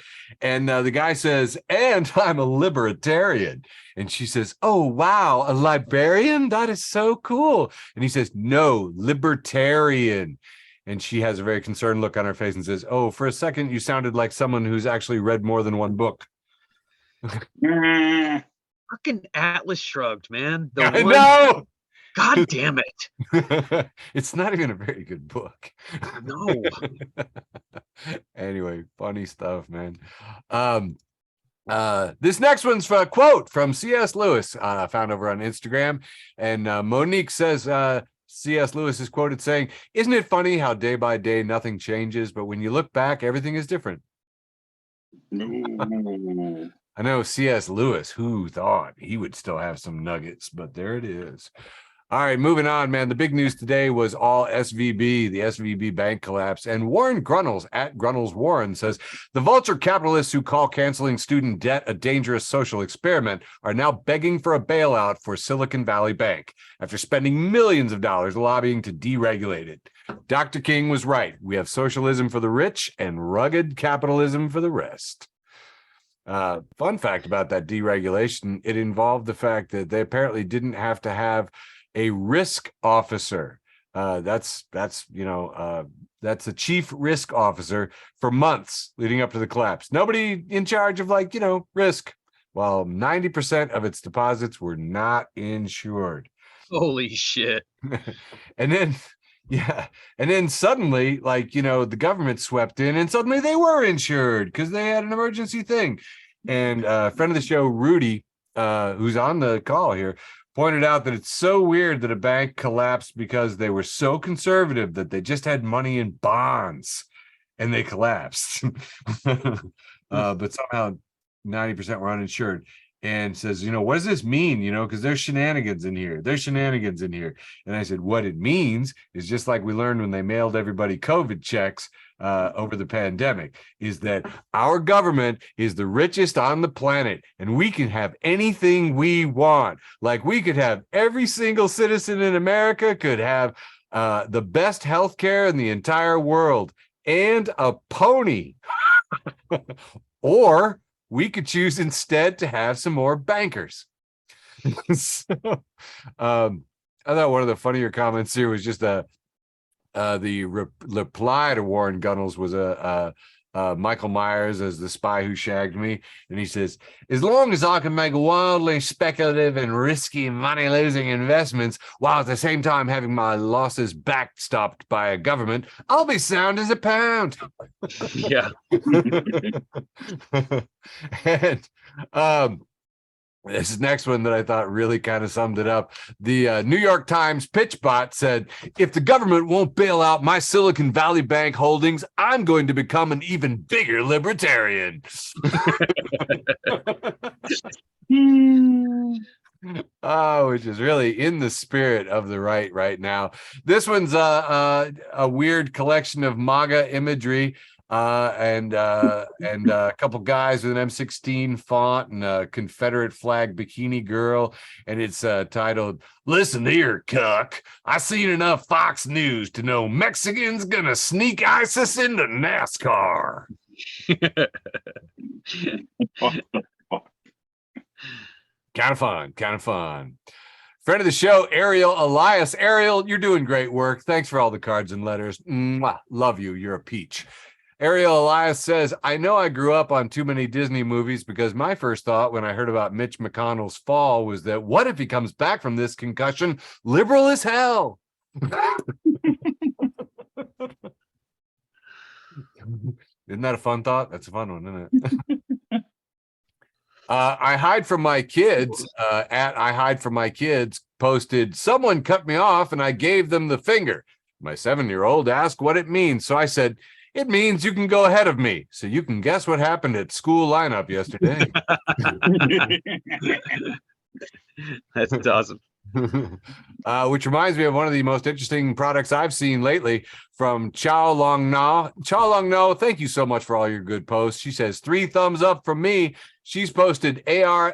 and the guy says, and I'm a libertarian, and she says, oh wow, a librarian, that is so cool, and he says, no, libertarian, and she has a very concerned look on her face and says, oh, for a second you sounded like someone who's actually read more than one book. Fucking Atlas Shrugged, man. I know. God damn it. It's not even a very good book. No. Anyway, funny stuff, man. This next one's for a quote from C.S. Lewis, found over on Instagram. And Monique says, C.S. Lewis is quoted saying, isn't it funny how day by day nothing changes, but when you look back, everything is different? No. I know C.S. Lewis, who thought he would still have some nuggets, but there it is. All right, moving on, man. The big news today was all SVB, the SVB bank collapse. And Warren Grunnels, at Grunnels Warren, says, the vulture capitalists who call canceling student debt a dangerous social experiment are now begging for a bailout for Silicon Valley Bank after spending millions of dollars lobbying to deregulate it. Dr. King was right. We have socialism for the rich and rugged capitalism for the rest. Fun fact about that deregulation, it involved the fact that they apparently didn't have to have a risk officer. That's a chief risk officer for months leading up to the collapse. Nobody in charge of risk. Well, 90% of its deposits were not insured. Holy shit. And then suddenly, the government swept in and suddenly they were insured because they had an emergency thing. And a friend of the show, Rudy, who's on the call here, pointed out that it's so weird that a bank collapsed because they were so conservative that they just had money in bonds and they collapsed. But somehow 90% were uninsured. And says, what does this mean? Because there's shenanigans in here. And I said, what it means is just like we learned when they mailed everybody COVID checks over the pandemic, is that our government is the richest on the planet and we can have anything we want. Like we could have every single citizen in America could have the best healthcare in the entire world and a pony. Or we could choose instead to have some more bankers. So, I thought one of the funnier comments here was just the reply to Warren Gunnels was Michael Myers as the spy who shagged me. And he says, as long as I can make wildly speculative and risky money-losing investments while at the same time having my losses backstopped by a government, I'll be sound as a pound. Yeah. And this next one that I thought really kind of summed it up. The New York Times pitch bot said, if the government won't bail out my Silicon Valley Bank holdings, I'm going to become an even bigger libertarian. Oh, which is really in the spirit of the right now. This one's a weird collection of MAGA imagery. And a couple guys with an M16 font and a Confederate flag bikini girl, and it's titled, listen here, cuck, I seen enough Fox News to know Mexicans gonna sneak ISIS into NASCAR. Kind of fun. Friend of the show, Ariel Elias. Ariel, you're doing great work. Thanks for all the cards and letters. Mwah. Love you. You're a peach. Ariel Elias says, I know I grew up on too many Disney movies because my first thought when I heard about Mitch McConnell's fall was that what if he comes back from this concussion liberal as hell? Isn't that a fun thought? That's a fun one, isn't it? I hide from my kids at I hide from my kids posted, someone cut me off and I gave them the finger. My 7-year-old asked what it means. So I said, it means you can go ahead of me. So you can guess what happened at school lineup yesterday. That's awesome. Which reminds me of one of the most interesting products I've seen lately from Chow Long Na. Chow Long No, thank you so much for all your good posts. She says 3 thumbs up from me. She's posted AI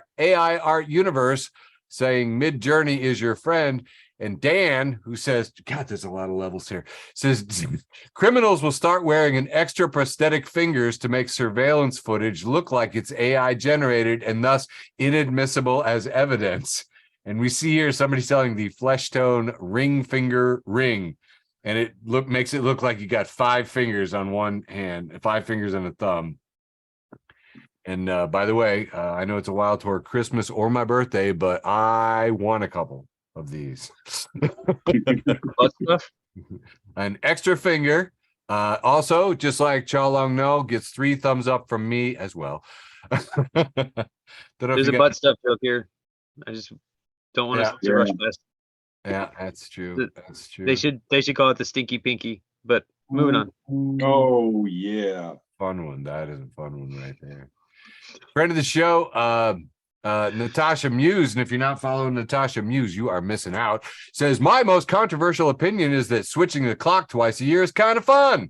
Art Universe saying Mid Journey is your friend. And Dan, who says, God, there's a lot of levels here, says criminals will start wearing an extra prosthetic fingers to make surveillance footage look like it's AI generated and thus inadmissible as evidence. And we see here somebody selling the flesh tone ring finger ring, and it makes it look like you got 5 fingers on one hand, 5 fingers and a thumb. And by the way, I know it's a wild toward Christmas or my birthday, but I want a couple of these. What stuff? An extra finger. Also, just like Chow Long No gets 3 thumbs up from me as well. There's a butt stuff joke here. I just don't want us to rush past. Yeah, that's true. That's true. They should call it the stinky pinky. But moving on. Oh yeah, fun one. That is a fun one right there. Friend of the show, Natasha Muse, and if you're not following Natasha Muse, you are missing out. Says my most controversial opinion is that switching the clock twice a year is kind of fun.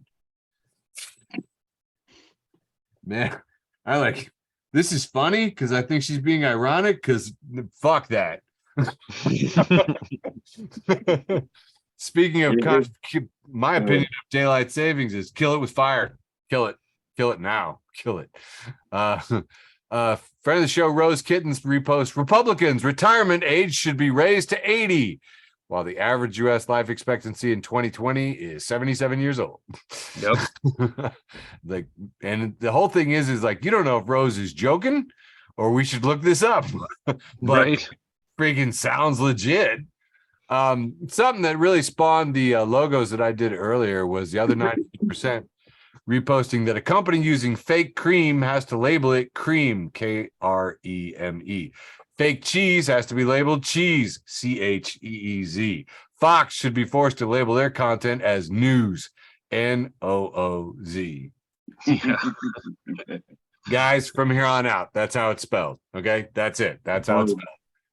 Man, I like this is funny because I think she's being ironic because fuck that. Speaking of my opinion of daylight savings is kill it with fire. Kill it now. Kill it. Friend of the show, Rose Kittens, repost Republicans retirement age should be raised to 80, while the average U.S. life expectancy in 2020 is 77 years old. Yep. And the whole thing is like, you don't know if Rose is joking or we should look this up. But right. Freaking sounds legit. Something that really spawned the logos that I did earlier was the other 90% reposting that a company using fake cream has to label it cream, Kreme. Fake cheese has to be labeled cheese, Cheez. Fox should be forced to label their content as news, Nooz. Yeah. Guys, from here on out, that's how it's spelled. Okay, that's it. That's how it's spelled.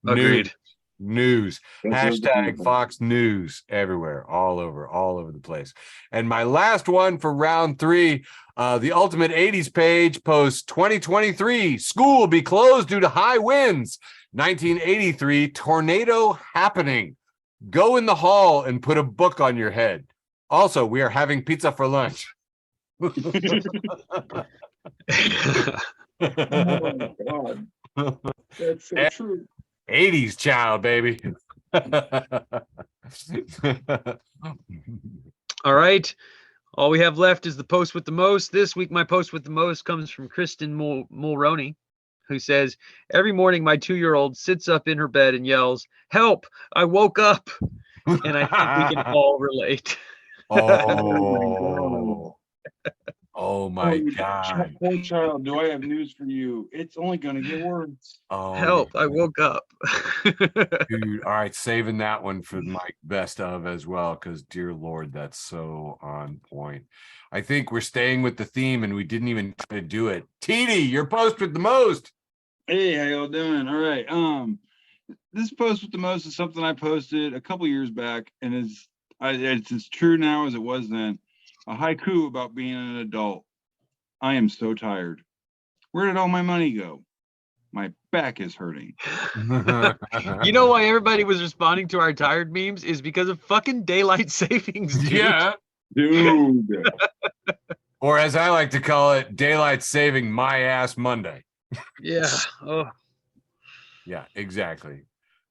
Agreed. News. Hashtag Fox News everywhere, all over the place. And my last one for round 3, the Ultimate 80s page posts 2023 school will be closed due to high winds. 1983 tornado happening. Go in the hall and put a book on your head. Also, we are having pizza for lunch. Oh my God. That's so true. 80s child, baby. All right. All we have left is the post with the most. This week, my post with the most comes from Kristen Mulroney, who says, every morning my 2-year-old sits up in her bed and yells, help, I woke up. And I think we can all relate. Oh my God. Poor child, do I have news for you? It's only going to get worse. Oh, help, I woke up. Dude, all right, saving that one for my best of as well, because dear Lord, that's so on point. I think we're staying with the theme and we didn't even try to do it. TD, your post with the most. Hey, how y'all doing? All right. This post with the most is something I posted a couple years back, and it's as true now as it was then. A haiku about being an adult. I am so tired. Where did all my money go? My back is hurting. You know why everybody was responding to our tired memes is because of fucking daylight savings, dude. Yeah. Dude. Or as I like to call it, daylight saving my ass Monday. Yeah. Oh. Yeah, exactly.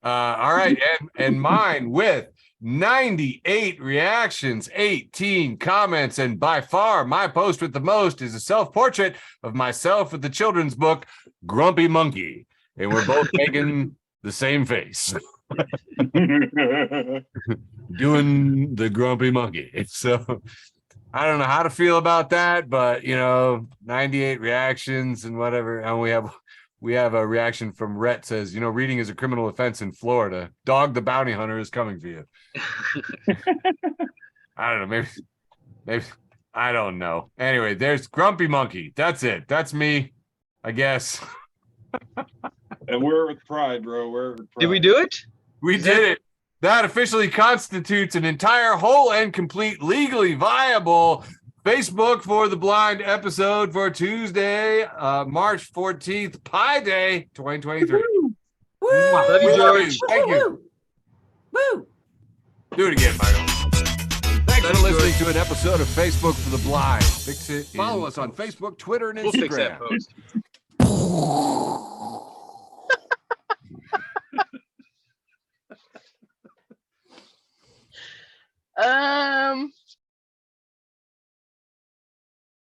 All right, and mine with 98 reactions, 18 comments, and by far my post with the most is a self-portrait of myself with the children's book Grumpy Monkey, and we're both making the same face. Doing the grumpy monkey. So I don't know how to feel about that, but 98 reactions and whatever, and we have We have a reaction from Rhett says, reading is a criminal offense in Florida. Dog the bounty hunter is coming for you. I don't know. Maybe I don't know. Anyway, there's Grumpy Monkey. That's it. That's me, I guess. And wear it with pride, bro. Wear it with pride. Did we do it? We did it. That officially constitutes an entire, whole, and complete, legally viable Facebook for the Blind episode for Tuesday, March 14th, Pi Day 2023. Woo! Love you, George. Thank you. Woo! Do it again, Michael. Thanks Love for you, listening George. to an episode of Facebook for the Blind. Fix it. Follow us on Facebook, Twitter, and We'll fix that Instagram. post.